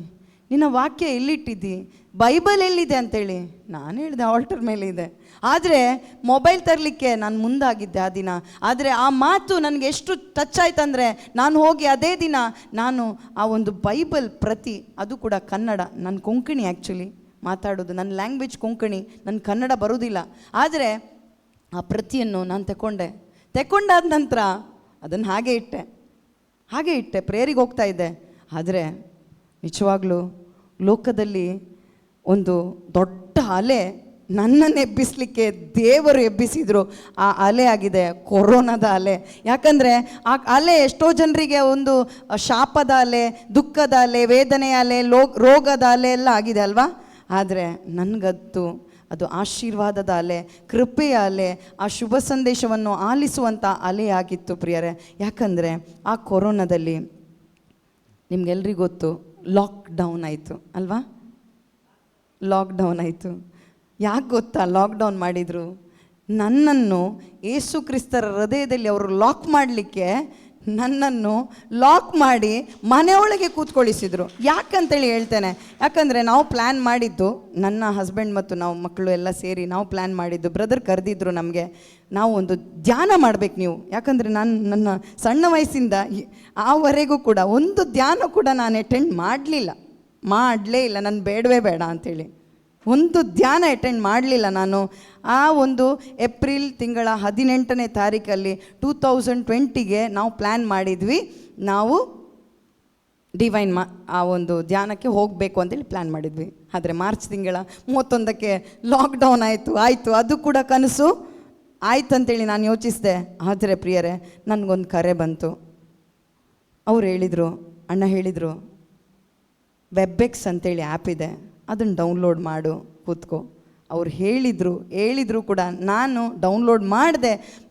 ನಿನ್ನ ವಾಕ್ಯ ಎಲ್ಲಿಟ್ಟಿದ್ದಿ, ಬೈಬಲ್ ಎಲ್ಲಿದೆ ಅಂತೇಳಿ. ನಾನು ಹೇಳಿದೆ ಆಲ್ಟರ್ ಮೇಲೆ ಇದೆ. ಆದರೆ ಮೊಬೈಲ್ ತರಲಿಕ್ಕೆ ನಾನು ಮುಂದಾಗಿದ್ದೆ ಆ ದಿನ. ಆದರೆ ಆ ಮಾತು ನನಗೆ ಎಷ್ಟು ಟಚ್ ಆಯ್ತಂದರೆ, ನಾನು ಹೋಗಿ ಅದೇ ದಿನ ನಾನು ಆ ಒಂದು ಬೈಬಲ್ ಪ್ರತಿ, ಅದು ಕೂಡ ಕನ್ನಡ, ನಾನು ಕೊಂಕಣಿ ಆ್ಯಕ್ಚುಲಿ ಮಾತಾಡೋದು, ನನ್ನ ಲ್ಯಾಂಗ್ವೇಜ್ ಕೊಂಕಣಿ, ನನ್ನ ಕನ್ನಡ ಬರೋದಿಲ್ಲ. ಆದರೆ ಆ ಪ್ರತಿಯನ್ನು ನಾನು ತೆಕ್ಕೊಂಡಾದ ನಂತರ ಅದನ್ನು ಹಾಗೆ ಇಟ್ಟೆ, ಪ್ರೇಯರಿಗೆ ಹೋಗ್ತಾ ಇದ್ದೆ. ಆದರೆ ನಿಜವಾಗ್ಲೂ ಲೋಕದಲ್ಲಿ ಒಂದು ದೊಡ್ಡ ಅಲೆ ನನ್ನನ್ನು ಎಬ್ಬಿಸಲಿಕ್ಕೆ ದೇವರು ಎಬ್ಬಿಸಿದರು. ಆ ಅಲೆ ಆಗಿದೆ ಕೊರೋನಾದ ಅಲೆ. ಯಾಕಂದರೆ ಆ ಅಲೆ ಎಷ್ಟೋ ಜನರಿಗೆ ಒಂದು ಶಾಪದ ಅಲೆ, ದುಃಖದ ಅಲೆ, ವೇದನೆಯ ಅಲೆ, ರೋಗದ ಅಲೆ ಎಲ್ಲ ಆಗಿದೆ ಅಲ್ವಾ. ಆದರೆ ನನಗದ್ದು ಅದು ಆಶೀರ್ವಾದದ ಅಲೆ, ಕೃಪೆಯ ಅಲೆ, ಆ ಶುಭ ಸಂದೇಶವನ್ನು ಆಲಿಸುವಂಥ ಅಲೆಯಾಗಿತ್ತು ಪ್ರಿಯರೇ. ಯಾಕಂದರೆ ಆ ಕೊರೋನಾದಲ್ಲಿ ನಿಮಗೆಲ್ರಿಗೂ ಗೊತ್ತು, ಲಾಕ್ಡೌನ್ ಆಯಿತು ಅಲ್ವಾ. ಲಾಕ್ಡೌನ್ ಆಯಿತು. ಯಾಕೆ ಗೊತ್ತಾ ಲಾಕ್ಡೌನ್ ಮಾಡಿದರು? ನನ್ನನ್ನು ಯೇಸು ಕ್ರಿಸ್ತರ ಹೃದಯದಲ್ಲಿ ಅವರು ಲಾಕ್ ಮಾಡಲಿಕ್ಕೆ ನನ್ನನ್ನು ಲಾಕ್ ಮಾಡಿ ಮನೆಯೊಳಗೆ ಕೂತ್ಕೊಳ್ಳಿಸಿದ್ರು. ಯಾಕಂತೇಳಿ ಹೇಳ್ತೇನೆ. ಯಾಕಂದರೆ ನಾವು ಪ್ಲ್ಯಾನ್ ಮಾಡಿದ್ದು, ನನ್ನ ಹಸ್ಬೆಂಡ್ ಮತ್ತು ನಾವು ಮಕ್ಕಳು ಎಲ್ಲ ಸೇರಿ ನಾವು ಪ್ಲ್ಯಾನ್ ಮಾಡಿದ್ದು. ಬ್ರದರ್ ಕರೆದಿದ್ರು ನಮಗೆ, ನಾವು ಒಂದು ಧ್ಯಾನ ಮಾಡಬೇಕು ನೀವು. ಯಾಕಂದರೆ ನನ್ನ ಸಣ್ಣ ವಯಸ್ಸಿಂದ ಆವರೆಗೂ ಕೂಡ ಒಂದು ಧ್ಯಾನ ಕೂಡ ನಾನು ಅಟೆಂಡ್ ಮಾಡಲೇ ಇಲ್ಲ. ನಾನು ಬೇಡವೇ ಬೇಡ ಅಂಥೇಳಿ ಒಂದು ಧ್ಯಾನ ಅಟೆಂಡ್ ಮಾಡಲಿಲ್ಲ ನಾನು. ಆ ಒಂದು ಏಪ್ರಿಲ್ ತಿಂಗಳ 18ನೇ ತಾರೀಕಲ್ಲಿ 2020ಗೆ ನಾವು ಪ್ಲ್ಯಾನ್ ಮಾಡಿದ್ವಿ, ನಾವು ಡಿವೈನ್ ಆ ಒಂದು ಧ್ಯಾನಕ್ಕೆ ಹೋಗಬೇಕು ಅಂತೇಳಿ ಪ್ಲ್ಯಾನ್ ಮಾಡಿದ್ವಿ. ಆದರೆ ಮಾರ್ಚ್ ತಿಂಗಳ 31ಕ್ಕೆ ಲಾಕ್ಡೌನ್ ಆಯಿತು. ಅದು ಕೂಡ ಕನಸು ಆಯ್ತಂತೇಳಿ ನಾನು ಯೋಚಿಸಿದೆ. ಆದರೆ ಪ್ರಿಯರೇ, ನನಗೊಂದು ಕರೆ ಬಂತು. ಅವ್ರು ಹೇಳಿದರು, ಅಣ್ಣ ಹೇಳಿದರು, ವೆಬ್ಎಕ್ಸ್ ಅಂತೇಳಿ ಆ್ಯಪ್ ಇದೆ, ಅದನ್ನು ಡೌನ್ಲೋಡ್ ಮಾಡು, ಕೂತ್ಕೋ. ಅವ್ರು ಹೇಳಿದರು ಕೂಡ ನಾನು ಡೌನ್ಲೋಡ್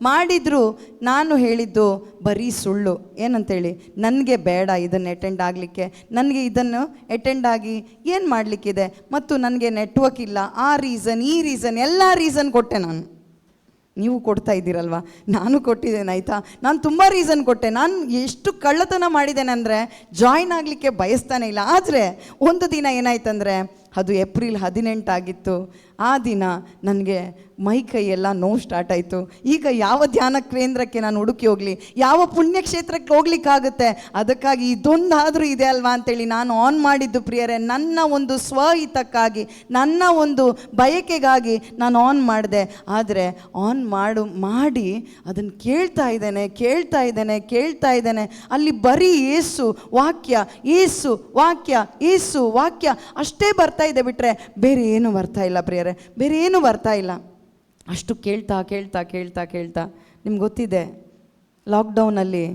ಮಾಡಿದ್ರು ನಾನು ಹೇಳಿದ್ದು ಬರೀ ಸುಳ್ಳು. ಏನಂತೇಳಿ, ನನಗೆ ಬೇಡ ಇದನ್ನು ಅಟೆಂಡ್ ಆಗಲಿಕ್ಕೆ, ನನಗೆ ಇದನ್ನು ಅಟೆಂಡ್ ಆಗಿ ಏನು ಮಾಡಲಿಕ್ಕಿದೆ, ಮತ್ತು ನನಗೆ ನೆಟ್ವರ್ಕ್ ಇಲ್ಲ, ಆ ರೀಸನ್ ಈ ರೀಸನ್ ಎಲ್ಲ ರೀಸನ್ ಕೊಟ್ಟೆ ನಾನು. ನೀವು ಕೊಡ್ತಾ ಇದ್ದೀರಲ್ವ, ನಾನು ಕೊಟ್ಟಿದ್ದೇನೆ ಆಯಿತಾ. ನಾನು ತುಂಬ ರೀಸನ್ ಕೊಟ್ಟೆ. ನಾನು ಎಷ್ಟು ಕಳ್ಳತನ ಮಾಡಿದ್ದೇನೆ ಅಂದರೆ ಜಾಯ್ನ್ ಆಗಲಿಕ್ಕೆ ಬಯಸ್ತಾನೆ ಇಲ್ಲ. ಆದರೆ ಒಂದು ದಿನ ಏನಾಯ್ತಂದರೆ, ಅದು ಏಪ್ರಿಲ್ 18 ಆಗಿತ್ತು. ಆ ದಿನ ನನಗೆ ಮೈ ಕೈ ಎಲ್ಲ ನೋವು ಸ್ಟಾರ್ಟ್ ಆಯಿತು. ಈಗ ಯಾವ ಧ್ಯಾನ ಕೇಂದ್ರಕ್ಕೆ ನಾನು ಹುಡುಕಿ ಹೋಗಲಿ, ಯಾವ ಪುಣ್ಯಕ್ಷೇತ್ರಕ್ಕೆ ಹೋಗ್ಲಿಕ್ಕಾಗುತ್ತೆ? ಅದಕ್ಕಾಗಿ ಇದೊಂದಾದರೂ ಇದೆ ಅಲ್ವಾ ಅಂತೇಳಿ ನಾನು ಆನ್ ಮಾಡಿದ್ದು ಪ್ರಿಯರೇ. ನನ್ನ ಒಂದು ಸ್ವಹಿತಕ್ಕಾಗಿ, ನನ್ನ ಒಂದು ಬಯಕೆಗಾಗಿ ನಾನು ಆನ್ ಮಾಡಿದೆ. ಆದರೆ ಆನ್ ಮಾಡಿ ಅದನ್ನು ಕೇಳ್ತಾ ಇದ್ದೇನೆ. ಅಲ್ಲಿ ಬರೀ ಏಸು ವಾಕ್ಯ ಅಷ್ಟೇ ಬರ್ತಾ ಇದೆ ಬಿಟ್ಟರೆ ಬೇರೆ ಏನು ಬರ್ತಾ ಇಲ್ಲ ಪ್ರಿಯರೇ, ಬೇರೆ ಏನು ಬರ್ತಾ ಇಲ್ಲ. ಅಷ್ಟು ಕೇಳ್ತಾ ನಿಮ್ಗೆ ಗೊತ್ತಿದೆ, ಲಾಕ್ಡೌನಲ್ಲಿ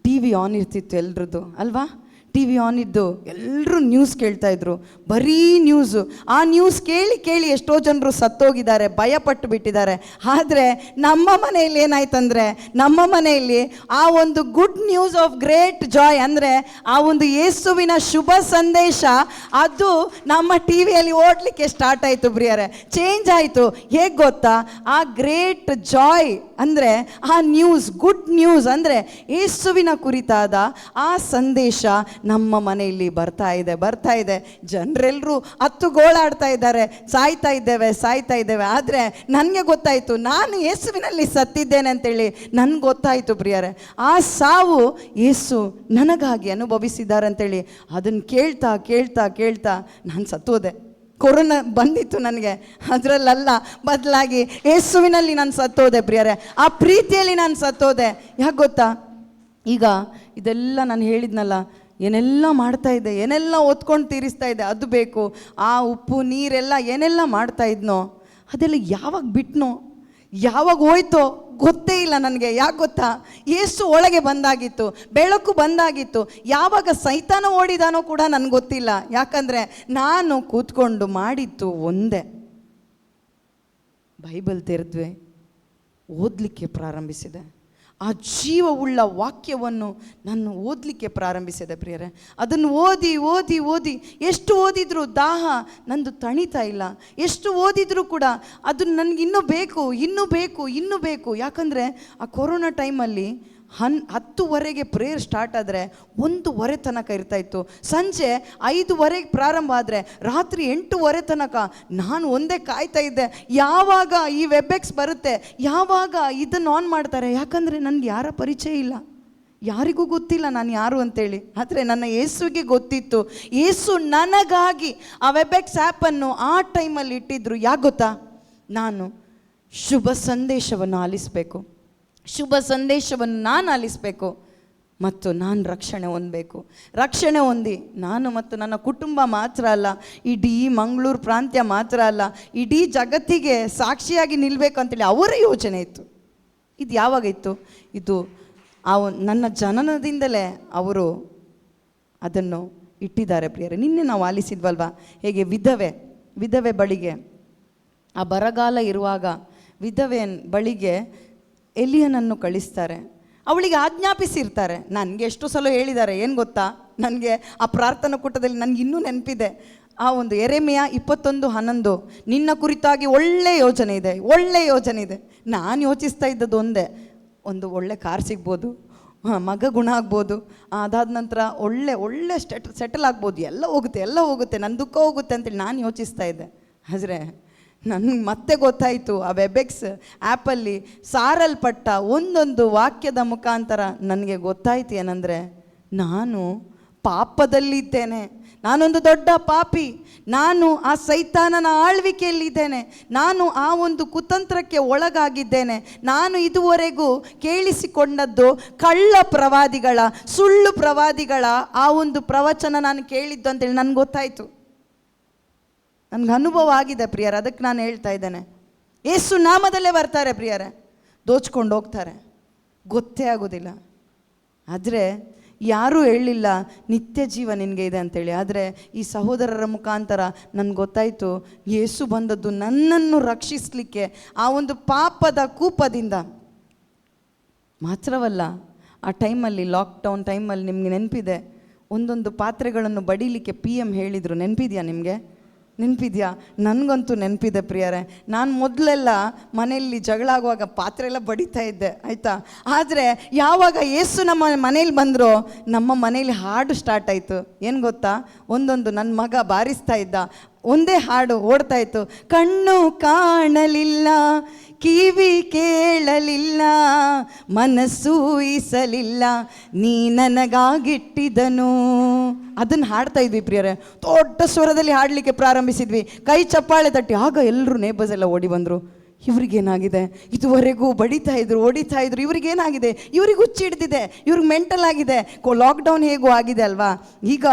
ಟಿ ವಿ ಆನ್ ಇರ್ತಿತ್ತು ಎಲ್ರದ್ದು ಅಲ್ವಾ. ಟಿ ವಿ ಆನ್ ಇದ್ದು ಎಲ್ಲರೂ ನ್ಯೂಸ್ ಕೇಳ್ತಾಯಿದ್ರು, ಬರೀ ನ್ಯೂಸು. ಆ ನ್ಯೂಸ್ ಕೇಳಿ ಎಷ್ಟೋ ಜನರು ಸತ್ತೋಗಿದ್ದಾರೆ, ಭಯಪಟ್ಟು ಬಿಟ್ಟಿದ್ದಾರೆ. ಆದರೆ ನಮ್ಮ ಮನೆಯಲ್ಲಿ ಏನಾಯ್ತಂದರೆ, ನಮ್ಮ ಮನೆಯಲ್ಲಿ ಆ ಒಂದು good news of great Joy, ಅಂದರೆ ಆ ಒಂದು ಯೇಸುವಿನ ಶುಭ ಸಂದೇಶ, ಅದು ನಮ್ಮ ಟಿ ವಿಯಲ್ಲಿ ಓಡಲಿಕ್ಕೆ ಸ್ಟಾರ್ಟ್ ಆಯಿತು ಪ್ರಿಯರೇ. ಚೇಂಜ್ ಆಯಿತು. ಹೇಗೆ ಗೊತ್ತಾ, ಆ ಗ್ರೇಟ್ ಜಾಯ್ ಅಂದರೆ ಆ ನ್ಯೂಸ್, ಗುಡ್ ನ್ಯೂಸ್ ಅಂದರೆ ಯೇಸುವಿನ ಕುರಿತಾದ ಆ ಸಂದೇಶ ನಮ್ಮ ಮನೆಯಲ್ಲಿ ಬರ್ತಾ ಇದೆ. ಜನರೆಲ್ಲರೂ ಹತ್ತು ಗೋಳಾಡ್ತಾ ಇದ್ದಾರೆ, ಸಾಯ್ತಾ ಇದ್ದೇವೆ. ಆದರೆ ನನಗೆ ಗೊತ್ತಾಯಿತು, ನಾನು ಯೇಸುವಿನಲ್ಲಿ ಸತ್ತಿದ್ದೇನೆ ಅಂತೇಳಿ ನನಗೆ ಗೊತ್ತಾಯಿತು ಪ್ರಿಯರೇ. ಆ ಸಾವು ಯೇಸು ನನಗಾಗಿ ಅನುಭವಿಸಿದ್ದಾರೆ ಅಂತೇಳಿ ಅದನ್ನು ಕೇಳ್ತಾ ನಾನು ಸತ್ತೋದೆ. ಕೊರೋನಾ ಬಂದಿತ್ತು ನನಗೆ, ಅದರಲ್ಲ, ಬದಲಾಗಿ ಯೇಸುವಿನಲ್ಲಿ ನಾನು ಸತ್ತೋದೆ ಪ್ರಿಯರೇ. ಆ ಪ್ರೀತಿಯಲ್ಲಿ ನಾನು ಸತ್ತೋದೆ. ಯಾಕೆ ಗೊತ್ತಾ, ಈಗ ಇದೆಲ್ಲ ನಾನು ಹೇಳಿದ್ನಲ್ಲ, ಏನೆಲ್ಲ ಮಾಡ್ತಾ ಇದ್ದೆ, ಏನೆಲ್ಲ ಒತ್ಕೊಂಡು ತೀರಿಸ್ತಾ ಇದ್ದೆ, ಅದು ಬೇಕು, ಆ ಉಪ್ಪು ನೀರೆಲ್ಲ ಏನೆಲ್ಲ ಮಾಡ್ತಾ ಇದ್ನೋ ಅದೆಲ್ಲ ಯಾವಾಗ ಬಿಟ್ನೋ, ಯಾವಾಗ ಹೋಯ್ತೋ ಗೊತ್ತೇ ಇಲ್ಲ ನನಗೆ. ಯಾಕೆ ಗೊತ್ತಾ, ಯೇಸು ಒಳಗೆ ಬಂದಾಗಿತ್ತು, ಬೆಳಕು ಬಂದಾಗಿತ್ತು. ಯಾವಾಗ ಸೈತಾನ ಓಡಿದಾನೋ ಕೂಡ ನನಗೆ ಗೊತ್ತಿಲ್ಲ. ಯಾಕಂದರೆ ನಾನು ಕೂತ್ಕೊಂಡು ಮಾಡಿತ್ತು ಒಂದೇ, ಬೈಬಲ್ ತೆರೆದ್ವೆ, ಓದಲಿಕ್ಕೆ ಪ್ರಾರಂಭಿಸಿದೆ. ಆ ಜೀವವುಳ್ಳ ವಾಕ್ಯವನ್ನು ನಾನು ಓದಲಿಕ್ಕೆ ಪ್ರಾರಂಭಿಸಿದೆ ಪ್ರಿಯರೇ. ಅದನ್ನು ಓದಿ ಎಷ್ಟು ಓದಿದರೂ ದಾಹ ನಂದು ತಣಿತಾ ಇಲ್ಲ. ಎಷ್ಟು ಓದಿದರೂ ಕೂಡ ಅದು ನನಗೆ ಇನ್ನೂ ಬೇಕು. ಯಾಕಂದರೆ ಆ ಕೊರೋನಾ ಟೈಮಲ್ಲಿ 10:00 ಪ್ರೇಯರ್ ಸ್ಟಾರ್ಟ್ ಆದರೆ 1:00 ತನಕ ಇರ್ತಾಯಿತ್ತು. ಸಂಜೆ 5:00 ಪ್ರಾರಂಭ ಆದರೆ ರಾತ್ರಿ 8:00 ತನಕ ನಾನು ಒಂದೇ ಕಾಯ್ತಾ ಇದ್ದೆ, ಯಾವಾಗ ಈ ವೆಬ್ಎಕ್ಸ್ ಬರುತ್ತೆ, ಯಾವಾಗ ಇದನ್ನು ಆನ್ ಮಾಡ್ತಾರೆ. ಯಾಕಂದರೆ ನನಗೆ ಯಾರ ಪರಿಚಯ ಇಲ್ಲ, ಯಾರಿಗೂ ಗೊತ್ತಿಲ್ಲ ನಾನು ಯಾರು ಅಂತೇಳಿ. ಆದರೆ ನನ್ನ ಯೇಸುವಿಗೆ ಗೊತ್ತಿತ್ತು. ಯೇಸು ನನಗಾಗಿ ಆ ವೆಬ್ಎಕ್ಸ್ ಆ್ಯಪನ್ನು ಆ ಟೈಮಲ್ಲಿ ಇಟ್ಟಿದ್ರು. ಯಾಕೆ ಗೊತ್ತಾ, ನಾನು ಶುಭ ಸಂದೇಶವನ್ನು ಆಲಿಸಬೇಕು, ಶುಭ ಸಂದೇಶವನ್ನು ನಾನು ಆಲಿಸಬೇಕು ಮತ್ತು ನಾನು ರಕ್ಷಣೆ ಹೊಂದಿ ನಾನು ಮತ್ತು ನನ್ನ ಕುಟುಂಬ ಮಾತ್ರ ಅಲ್ಲ, ಇಡೀ ಮಂಗಳೂರು ಪ್ರಾಂತ್ಯ ಮಾತ್ರ ಅಲ್ಲ, ಇಡೀ ಜಗತ್ತಿಗೆ ಸಾಕ್ಷಿಯಾಗಿ ನಿಲ್ಲಬೇಕು ಅಂತೇಳಿ ಅವರ ಯೋಚನೆ ಇತ್ತು. ಇದು ಯಾವಾಗ ಇತ್ತು, ಇದು ನನ್ನ ಜನನದಿಂದಲೇ ಅವರು ಅದನ್ನು ಇಟ್ಟಿದ್ದಾರೆ ಪ್ರಿಯರೇ. ನಿನ್ನೆ ನಾವು ಆಲಿಸಿದ್ವಲ್ವ, ಹೇಗೆ ವಿಧವೆ ಬಳಿಗೆ ಆ ಬರಗಾಲ ಇರುವಾಗ ವಿಧವೆ ಬಳಿಗೆ ಎಲಿಯನನ್ನು ಕಳಿಸ್ತಾರೆ. ಅವಳಿಗೆ ಆಜ್ಞಾಪಿಸಿರ್ತಾರೆ. ನನಗೆ ಎಷ್ಟು ಸಲ ಹೇಳಿದ್ದಾರೆ ಏನು ಗೊತ್ತಾ, ನನಗೆ ಆ ಪ್ರಾರ್ಥನಾ ಕೂಟದಲ್ಲಿ ನನಗೆ ಇನ್ನೂ ನೆನಪಿದೆ. ಆ ಒಂದು ಯೆರೆಮೀಯ 21:11, ನಿನ್ನ ಕುರಿತಾಗಿ ಒಳ್ಳೆ ಯೋಚನೆ ಇದೆ. ನಾನು ಯೋಚಿಸ್ತಾ ಇದ್ದದ್ದು ಒಂದು ಒಳ್ಳೆ ಕಾರ್ ಸಿಗ್ಬೋದು, ಮಗ ಗುಣ ಆಗ್ಬೋದು, ಅದಾದ ನಂತರ ಒಳ್ಳೆ ಸೆಟಲ್ ಆಗ್ಬೋದು, ಎಲ್ಲ ಹೋಗುತ್ತೆ, ನನ್ನ ದುಃಖ ಹೋಗುತ್ತೆ ಅಂತೇಳಿ ನಾನು ಯೋಚಿಸ್ತಾ ಇದ್ದೆ. ಆದರೆ ನನಗೆ ಮತ್ತೆ ಗೊತ್ತಾಯಿತು, ಆ ವೆಬ್ಎಕ್ಸ್ ಆ್ಯಪಲ್ಲಿ ಸಾರಲ್ಪಟ್ಟ ಒಂದೊಂದು ವಾಕ್ಯದ ಮುಖಾಂತರ ನನಗೆ ಗೊತ್ತಾಯ್ತು ಏನಂದರೆ, ನಾನು ಪಾಪದಲ್ಲಿದ್ದೇನೆ, ನಾನೊಂದು ದೊಡ್ಡ ಪಾಪಿ, ನಾನು ಆ ಸೈತಾನನ ಆಳ್ವಿಕೆಯಲ್ಲಿದ್ದೇನೆ, ನಾನು ಆ ಒಂದು ಕುತಂತ್ರಕ್ಕೆ ಒಳಗಾಗಿದ್ದೇನೆ. ನಾನು ಇದುವರೆಗೂ ಕೇಳಿಸಿಕೊಂಡದ್ದು ಸುಳ್ಳು ಪ್ರವಾದಿಗಳ ಆ ಒಂದು ಪ್ರವಚನ ನಾನು ಕೇಳಿದ್ದು ಅಂತೇಳಿ ನನಗೆ ಗೊತ್ತಾಯಿತು. ನನಗೆ ಅನುಭವ ಆಗಿದೆ ಪ್ರಿಯರೇ. ಅದಕ್ಕೆ ನಾನು ಹೇಳ್ತಾ ಇದ್ದೇನೆ, ಯೇಸು ನಾಮದಲ್ಲೇ ಬರ್ತಾರೆ ಪ್ರಿಯರೇ, ದೋಚ್ಕೊಂಡು ಹೋಗ್ತಾರೆ, ಗೊತ್ತೇ ಆಗೋದಿಲ್ಲ. ಆದರೆ ಯಾರೂ ಹೇಳಲಿಲ್ಲ ನಿತ್ಯ ಜೀವ ನಿನಗೆ ಇದೆ ಅಂತೇಳಿ. ಆದರೆ ಈ ಸಹೋದರರ ಮುಖಾಂತರ ನನಗೆ ಗೊತ್ತಾಯಿತು, ಯೇಸು ಬಂದದ್ದು ನನ್ನನ್ನು ರಕ್ಷಿಸಲಿಕ್ಕೆ, ಆ ಒಂದು ಪಾಪದ ಕೂಪದಿಂದ ಮಾತ್ರವಲ್ಲ. ಆ ಟೈಮಲ್ಲಿ ಲಾಕ್ಡೌನ್ ಟೈಮಲ್ಲಿ ನಿಮಗೆ ನೆನಪಿದೆ, ಒಂದೊಂದು ಪಾತ್ರೆಗಳನ್ನು ಬಡಿಲಿಕ್ಕೆ PM ಹೇಳಿದರು. ನೆನಪಿದೆಯಾ? ನನಗಂತೂ ನೆನಪಿದೆ ಪ್ರಿಯರೇ. ನಾನು ಮೊದಲೆಲ್ಲ ಮನೆಯಲ್ಲಿ ಜಗಳ ಆಗುವಾಗ ಪಾತ್ರೆ ಎಲ್ಲ ಬಡಿತಾ ಇದ್ದೆ, ಆಯಿತಾ. ಆದರೆ ಯಾವಾಗ ಯೇಸು ನಮ್ಮ ಮನೇಲಿ ಬಂದರೋ, ನಮ್ಮ ಮನೇಲಿ ಹಾಡು ಸ್ಟಾರ್ಟ್ ಆಯಿತು. ಏನು ಗೊತ್ತಾ, ನನ್ನ ಮಗ ಬಾರಿಸ್ತಾ ಇದ್ದ, ಒಂದೇ ಹಾಡು ಓಡ್ತಾ ಇತ್ತು, ಕಣ್ಣು ಕಾಣಲಿಲ್ಲ, ಕಿವಿ ಕೇಳಲಿಲ್ಲ, ಮನಸ್ಸು ಊಹಿಸಲಿಲ್ಲ, ನೀ ನನಗಾಗಿಟ್ಟಿದನು. ಅದನ್ನು ಹಾಡ್ತಾ ಇದ್ವಿ ಪ್ರಿಯರೇ. ದೊಡ್ಡ ಸ್ವರದಲ್ಲಿ ಹಾಡಲಿಕ್ಕೆ ಪ್ರಾರಂಭಿಸಿದ್ವಿ, ಕೈ ಚಪ್ಪಾಳೆ ತಟ್ಟಿ. ಆಗ ಎಲ್ಲರೂ ನೇಬರ್ಸ್ ಎಲ್ಲ ಓಡಿ ಬಂದರು. ಇವ್ರಿಗೇನಾಗಿದೆ, ಇದುವರೆಗೂ ಬಡಿತಾ ಇದ್ರು, ಹೊಡಿತಾ ಇದ್ರು, ಇವ್ರಿಗೇನಾಗಿದೆ, ಇವ್ರಿಗೆ ಹುಚ್ಚಿ ಹಿಡ್ದಿದೆ, ಇವ್ರಿಗೆ ಮೆಂಟಲ್ ಆಗಿದೆ. ಲಾಕ್ಡೌನ್ ಹೇಗೂ ಆಗಿದೆ ಅಲ್ವಾ, ಈಗ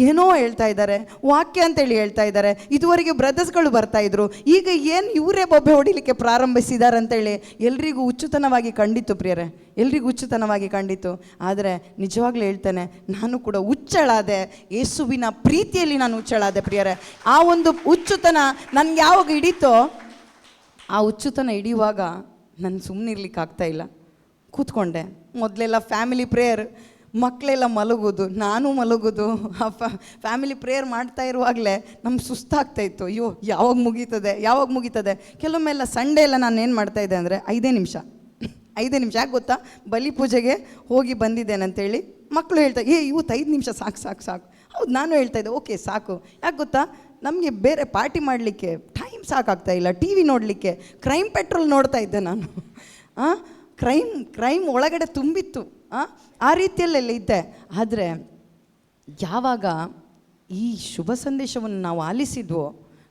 ಏನೋ ಹೇಳ್ತಾ ಇದ್ದಾರೆ, ವಾಕ್ಯ ಅಂತೇಳಿ ಹೇಳ್ತಾ ಇದ್ದಾರೆ. ಇದುವರೆಗೆ ಬ್ರದರ್ಸ್ಗಳು ಬರ್ತಾಯಿದ್ರು, ಈಗ ಏನು ಇವರೇ ಬೊಬ್ಬೆ ಹೊಡಿಲಿಕ್ಕೆ ಪ್ರಾರಂಭಿಸಿದ್ದಾರೆ ಅಂತೇಳಿ ಎಲ್ರಿಗೂ ಹುಚ್ಚುತನವಾಗಿ ಕಂಡಿತ್ತು ಪ್ರಿಯರೇ, ಎಲ್ರಿಗೂ ಹುಚ್ಚುತನವಾಗಿ ಕಂಡಿತ್ತು. ಆದರೆ ನಿಜವಾಗ್ಲೂ ಹೇಳ್ತೇನೆ, ನಾನು ಕೂಡ ಹುಚ್ಚಳಾದೆ, ಯೇಸುವಿನ ಪ್ರೀತಿಯಲ್ಲಿ ನಾನು ಹುಚ್ಚಳಾದೆ ಪ್ರಿಯರೇ. ಆ ಒಂದು ಹುಚ್ಚುತನ ನನಗೆ ಯಾವಾಗ ಹಿಡಿತೋ, ಆ ಹುಚ್ಚುತನ ಹಿಡಿಯುವಾಗ ನಾನು ಸುಮ್ಮನಿರ್ಲಿಕ್ಕೆ ಆಗ್ತಾಯಿಲ್ಲ. ಕೂತ್ಕೊಂಡೆ. ಮೊದಲೆಲ್ಲ ಫ್ಯಾಮಿಲಿ ಪ್ರೇಯರ್, ಮಕ್ಕಳೆಲ್ಲ ಮಲಗೋದು, ನಾನು ಮಲಗೋದು. ಆ ಫ್ಯಾಮಿಲಿ ಪ್ರೇಯರ್ ಮಾಡ್ತಾ ಇರುವಾಗಲೇ ನಮ್ಗೆ ಸುಸ್ತಾಗ್ತಾಯಿತ್ತು. ಅಯ್ಯೋ ಯಾವಾಗ ಮುಗೀತದೆ. ಕೆಲವೊಮ್ಮೆಲ್ಲ ಸಂಡೇ ಎಲ್ಲ ನಾನು ಏನು ಮಾಡ್ತಾಯಿದ್ದೆ ಅಂದರೆ 5 ನಿಮಿಷ ಯಾಕೆ ಗೊತ್ತಾ, ಬಲಿ ಪೂಜೆಗೆ ಹೋಗಿ ಬಂದಿದ್ದೇನೆ ಅಂತೇಳಿ ಮಕ್ಕಳು ಹೇಳ್ತಾರೆ ಇವತ್ತು 5 ನಿಮಿಷ ಸಾಕು ಸಾಕು ಸಾಕು. ಹೌದು, ನಾನು ಹೇಳ್ತಾ ಇದ್ದೆ ಓಕೆ ಸಾಕು. ಯಾಕೆ ಗೊತ್ತಾ, ನಮಗೆ ಬೇರೆ ಪಾರ್ಟಿ ಮಾಡಲಿಕ್ಕೆ ಟೈಮ್ ಸಾಕಾಗ್ತಾ ಇಲ್ಲ, ಟಿ ವಿ ನೋಡಲಿಕ್ಕೆ. ಕ್ರೈಮ್ ಪೆಟ್ರೋಲ್ ನೋಡ್ತಾ ಇದ್ದೆ ನಾನು. ಕ್ರೈಮ್ ಒಳಗಡೆ ತುಂಬಿತ್ತು. ಆ ರೀತಿಯಲ್ಲೆಲ್ಲ ಇದ್ದೆ. ಆದರೆ ಯಾವಾಗ ಈ ಶುಭ ಸಂದೇಶವನ್ನು ನಾವು ಆಲಿಸಿದ್ವೋ,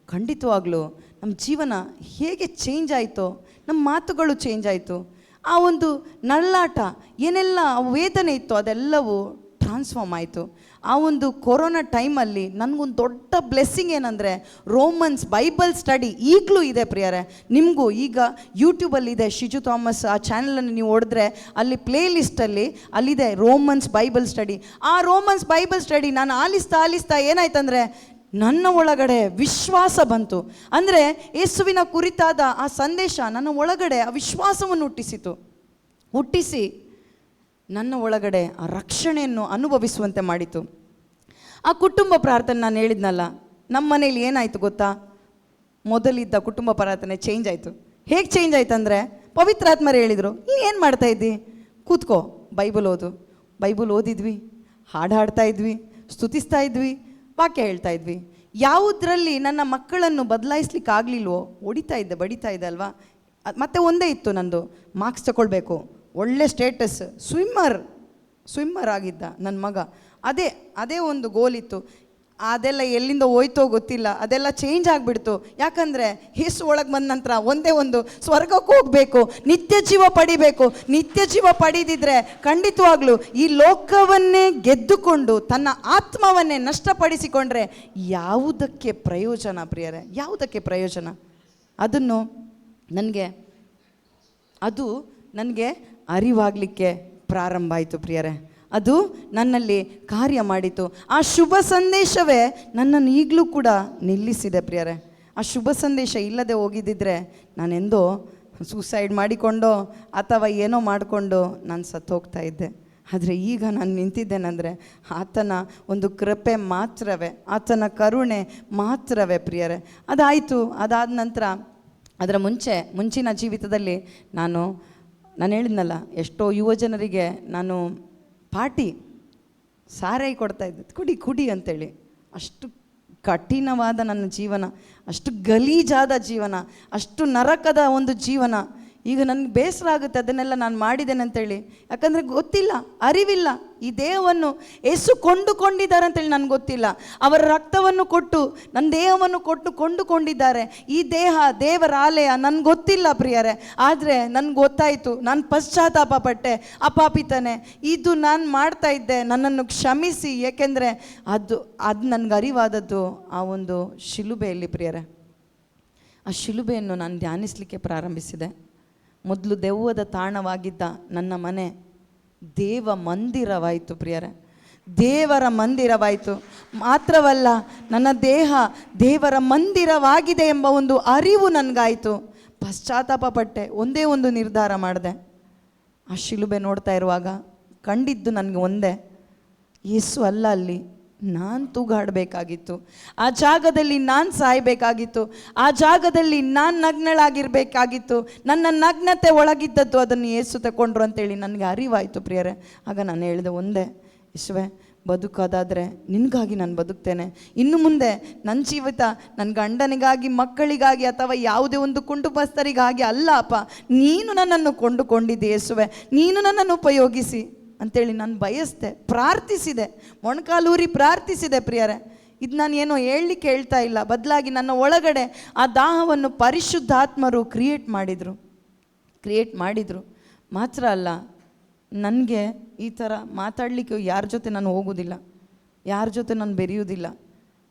ಖಂಡಿತವಾಗ್ಲೂ ನಮ್ಮ ಜೀವನ ಹೇಗೆ ಚೇಂಜ್ ಆಯಿತೋ, ನಮ್ಮ ಮಾತುಗಳು ಚೇಂಜ್ ಆಯಿತು. ಆ ಒಂದು ನರಳಾಟ ಏನೆಲ್ಲ ವೇದನೆ ಇತ್ತು ಅದೆಲ್ಲವೂ ಟ್ರಾನ್ಸ್ಫಾರ್ಮ್ ಆಯಿತು. ಆ ಒಂದು ಕೊರೋನಾ ಟೈಮಲ್ಲಿ ನನಗೊಂದು ದೊಡ್ಡ ಬ್ಲೆಸ್ಸಿಂಗ್ ಏನಂದರೆ, ರೋಮನ್ಸ್ ಬೈಬಲ್ ಸ್ಟಡಿ ಈಗಲೂ ಇದೆ ಪ್ರಿಯರೇ. ನಿಮಗೂ ಈಗ ಯೂಟ್ಯೂಬಲ್ಲಿದೆ, ಶಿಜು ಥಾಮಸ್ ಆ ಚಾನಲನ್ನು ನೀವು ಹೊಡೆದ್ರೆ ಅಲ್ಲಿ ಪ್ಲೇ ಲಿಸ್ಟಲ್ಲಿ ಅಲ್ಲಿದೆ ರೋಮನ್ಸ್ ಬೈಬಲ್ ಸ್ಟಡಿ. ಆ ರೋಮನ್ಸ್ ಬೈಬಲ್ ಸ್ಟಡಿ ನಾನು ಆಲಿಸ್ತಾ ಏನಾಯ್ತಂದರೆ ನನ್ನ ಒಳಗಡೆ ವಿಶ್ವಾಸ ಬಂತು. ಅಂದರೆ ಯೇಸುವಿನ ಕುರಿತಾದ ಆ ಸಂದೇಶ ನನ್ನ ಒಳಗಡೆ ಆ ವಿಶ್ವಾಸವನ್ನು ಹುಟ್ಟಿಸಿ ನನ್ನ ಒಳಗಡೆ ಆ ರಕ್ಷಣೆಯನ್ನು ಅನುಭವಿಸುವಂತೆ ಮಾಡಿತು. ಆ ಕುಟುಂಬ ಪ್ರಾರ್ಥನೆ ನಾನು ಹೇಳಿದ್ನಲ್ಲ, ನಮ್ಮ ಮನೇಲಿ ಏನಾಯಿತು ಗೊತ್ತಾ, ಮೊದಲಿದ್ದ ಕುಟುಂಬ ಪ್ರಾರ್ಥನೆ ಚೇಂಜ್ ಆಯಿತು. ಹೇಗೆ ಚೇಂಜ್ ಆಯ್ತು ಅಂದರೆ, ಪವಿತ್ರಾತ್ಮರು ಹೇಳಿದರು, ಏನು ಮಾಡ್ತಾ ಇದ್ದಿ, ಕೂತ್ಕೋ ಬೈಬಲ್ ಓದಿದ್ವಿ, ಹಾಡು ಹಾಡ್ತಾ ಇದ್ವಿ, ಸ್ತುತಿಸ್ತಾ ಇದ್ವಿ, ವಾಕ್ಯ ಹೇಳ್ತಾ ಇದ್ವಿ. ಯಾವುದರಲ್ಲಿ ನನ್ನ ಮಕ್ಕಳನ್ನು ಬದಲಾಯಿಸ್ಲಿಕ್ಕೆ ಆಗಲಿಲ್ವೋ ಬಡಿತಾ ಇದ್ದೆ ಅಲ್ವಾ. ಮತ್ತೆ ಒಂದೇ ಇತ್ತು ನಂದು, ಮಾರ್ಕ್ಸ್ ತಗೊಳ್ಬೇಕು, ಒಳ್ಳೆ ಸ್ಟೇಟಸ್, ಸ್ವಿಮ್ಮರ್ ಆಗಿದ್ದ ನನ್ನ ಮಗ. ಅದೇ ಒಂದು ಗೋಲ್ ಇತ್ತು. ಅದೆಲ್ಲ ಎಲ್ಲಿಂದ ಹೋಯ್ತೋ ಗೊತ್ತಿಲ್ಲ, ಅದೆಲ್ಲ ಚೇಂಜ್ ಆಗಿಬಿಡ್ತು. ಯಾಕಂದರೆ ಯೇಸು ಒಳಗೆ ಬಂದ ನಂತರ ಒಂದೇ ಒಂದು, ಸ್ವರ್ಗಕ್ಕೆ ಹೋಗಬೇಕು, ನಿತ್ಯ ಜೀವ ಪಡಿಬೇಕು. ನಿತ್ಯ ಜೀವ ಪಡೆದಿದ್ರೆ ಖಂಡಿತವಾಗ್ಲೂ ಈ ಲೋಕವನ್ನೇ ಗೆದ್ದುಕೊಂಡು ತನ್ನ ಆತ್ಮವನ್ನೇ ನಷ್ಟಪಡಿಸಿಕೊಂಡ್ರೆ ಯಾವುದಕ್ಕೆ ಪ್ರಯೋಜನ ಪ್ರಿಯರೇ, ಯಾವುದಕ್ಕೆ ಪ್ರಯೋಜನ? ಅದು ನನಗೆ ಅರಿವಾಗಲಿಕ್ಕೆ ಪ್ರಾರಂಭ ಆಯಿತು ಪ್ರಿಯರೇ. ಅದು ನನ್ನಲ್ಲಿ ಕಾರ್ಯ ಮಾಡಿತು. ಆ ಶುಭ ಸಂದೇಶವೇ ನನ್ನನ್ನು ಈಗಲೂ ಕೂಡ ನಿಲ್ಲಿಸಿದೆ ಪ್ರಿಯರೇ. ಆ ಶುಭ ಸಂದೇಶ ಇಲ್ಲದೆ ಹೋಗಿದ್ದಿದ್ರೆ ನಾನೆಂದೋ ಸೂಸೈಡ್ ಮಾಡಿಕೊಂಡೋ ಅಥವಾ ಏನೋ ಮಾಡಿಕೊಂಡು ನಾನು ಸತ್ತು ಹೋಗ್ತಾ ಇದ್ದೆ. ಆದರೆ ಈಗ ನಾನು ನಿಂತಿದ್ದೇನೆಂದರೆ ಆತನ ಒಂದು ಕೃಪೆ ಮಾತ್ರವೇ, ಆತನ ಕರುಣೆ ಮಾತ್ರವೇ ಪ್ರಿಯರೇ. ಅದಾಯಿತು. ಅದಾದ ನಂತರ ಅದರ ಮುಂಚಿನ ಜೀವಿತದಲ್ಲಿ ನಾನು ಹೇಳಿದ್ನಲ್ಲ, ಎಷ್ಟೋ ಯುವಜನರಿಗೆ ನಾನು ಸಾರಾಯಿ ಕೊಡ್ತಾಯಿದ್ದೆ, ಕುಡಿ ಅಂತೇಳಿ. ಅಷ್ಟು ಕಠಿಣವಾದ ನನ್ನ ಜೀವನ, ಅಷ್ಟು ಗಲೀಜಾದ ಜೀವನ, ಅಷ್ಟು ನರಕದ ಒಂದು ಜೀವನ. ಈಗ ನನಗೆ ಬೇಸರ ಆಗುತ್ತೆ ಅದನ್ನೆಲ್ಲ ನಾನು ಮಾಡಿದ್ದೇನೆ ಅಂತೇಳಿ. ಯಾಕಂದರೆ ಗೊತ್ತಿಲ್ಲ, ಅರಿವಿಲ್ಲ. ಈ ದೇಹವನ್ನು ಯೇಸು ಕೊಂಡುಕೊಂಡಿದ್ದಾರೆ ಅಂತೇಳಿ ನನಗೆ ಗೊತ್ತಿಲ್ಲ. ಅವರ ರಕ್ತವನ್ನು ಕೊಟ್ಟು ನನ್ನ ದೇಹವನ್ನು ಕೊಂಡುಕೊಂಡಿದ್ದಾರೆ. ಈ ದೇಹ ದೇವರ ಆಲಯ, ನನಗೆ ಗೊತ್ತಿಲ್ಲ ಪ್ರಿಯರೇ. ಆದರೆ ನನಗೆ ಗೊತ್ತಾಯಿತು, ನಾನು ಪಶ್ಚಾತ್ತಾಪ ಪಟ್ಟೆ, ಅಪಾಪಿತನೆ, ಇದು ನಾನು ಮಾಡ್ತಾ ಇದ್ದೆ, ನನ್ನನ್ನು ಕ್ಷಮಿಸಿ. ಏಕೆಂದರೆ ಅದು ನನಗೆ ಅರಿವಾದದ್ದು ಆ ಒಂದು ಶಿಲುಬೆಯಲ್ಲಿ ಪ್ರಿಯರೇ. ಆ ಶಿಲುಬೆಯನ್ನು ನಾನು ಧ್ಯಾನಿಸಲಿಕ್ಕೆ ಪ್ರಾರಂಭಿಸಿದೆ. ಮೊದಲು ದೆವ್ವದ ತಾಣವಾಗಿದ್ದ ನನ್ನ ಮನೆ ದೇವ ಮಂದಿರವಾಯಿತು ಪ್ರಿಯರೇ. ದೇವರ ಮಂದಿರವಾಯಿತು. ಮಾತ್ರವಲ್ಲ, ನನ್ನ ದೇಹ ದೇವರ ಮಂದಿರವಾಗಿದೆ ಎಂಬ ಒಂದು ಅರಿವು ನನಗಾಯಿತು. ಪಶ್ಚಾತ್ತಾಪ ಪಟ್ಟೆ, ಒಂದೇ ಒಂದು ನಿರ್ಧಾರ ಮಾಡಿದೆ. ಆ ಶಿಲುಬೆ ನೋಡ್ತಾ ಇರುವಾಗ ಕಂಡಿದ್ದು ನನಗೆ ಒಂದೇ, ಯೇಸು ಅಲ್ಲ, ಅಲ್ಲಿ ನಾನು ತೂಗಾಡಬೇಕಾಗಿತ್ತು. ಆ ಜಾಗದಲ್ಲಿ ನಾನು ಸಾಯಬೇಕಾಗಿತ್ತು. ಆ ಜಾಗದಲ್ಲಿ ನಾನು ನಗ್ನಳಾಗಿರಬೇಕಾಗಿತ್ತು. ನನ್ನ ನಗ್ನತೆ ಒಳಗಿದ್ದದ್ದು ಅದನ್ನು ಯೇಸು ತಗೊಂಡ್ರು ಅಂತೇಳಿ ನನಗೆ ಅರಿವಾಯಿತು ಪ್ರಿಯರೇ. ಆಗ ನಾನು ಹೇಳಿದೆ ಒಂದೇ, ಯೇಸುವೆ, ಬದುಕೋದಾದರೆ ನಿನಗಾಗಿ ನಾನು ಬದುಕ್ತೇನೆ. ಇನ್ನು ಮುಂದೆ ನನ್ನ ಜೀವಿತ ನನ್ನ ಗಂಡನಿಗಾಗಿ, ಮಕ್ಕಳಿಗಾಗಿ ಅಥವಾ ಯಾವುದೇ ಒಂದು ಕುಟುಂಬಸ್ಥರಿಗಾಗಿ ಅಲ್ಲ ಅಪ್ಪ, ನೀನು ನನ್ನನ್ನು ಕೊಂಡುಕೊಂಡಿದ್ದೆ ಯೇಸುವೆ, ನೀನು ನನ್ನನ್ನು ಉಪಯೋಗಿಸಿ ಅಂಥೇಳಿ ನಾನು ಬಯಸ್ದೆ, ಪ್ರಾರ್ಥಿಸಿದೆ, ಮೊಣಕಾಲೂರಿ ಪ್ರಾರ್ಥಿಸಿದೆ ಪ್ರಿಯರೇ. ಇದು ನಾನು ಏನೋ ಹೇಳಲಿಕ್ಕೆ ಹೇಳ್ತಾ ಇಲ್ಲ, ಬದಲಾಗಿ ನನ್ನ ಒಳಗಡೆ ಆ ದಾಹವನ್ನು ಪರಿಶುದ್ಧಾತ್ಮರು ಕ್ರಿಯೇಟ್ ಮಾಡಿದರು. ಮಾತ್ರ ಅಲ್ಲ, ನನಗೆ ಈ ಥರ ಮಾತಾಡಲಿಕ್ಕೆ ಯಾರ ಜೊತೆ ನಾನು ಹೋಗೋದಿಲ್ಲ, ಯಾರ ಜೊತೆ ನಾನು ಬೆರೆಯೋದಿಲ್ಲ.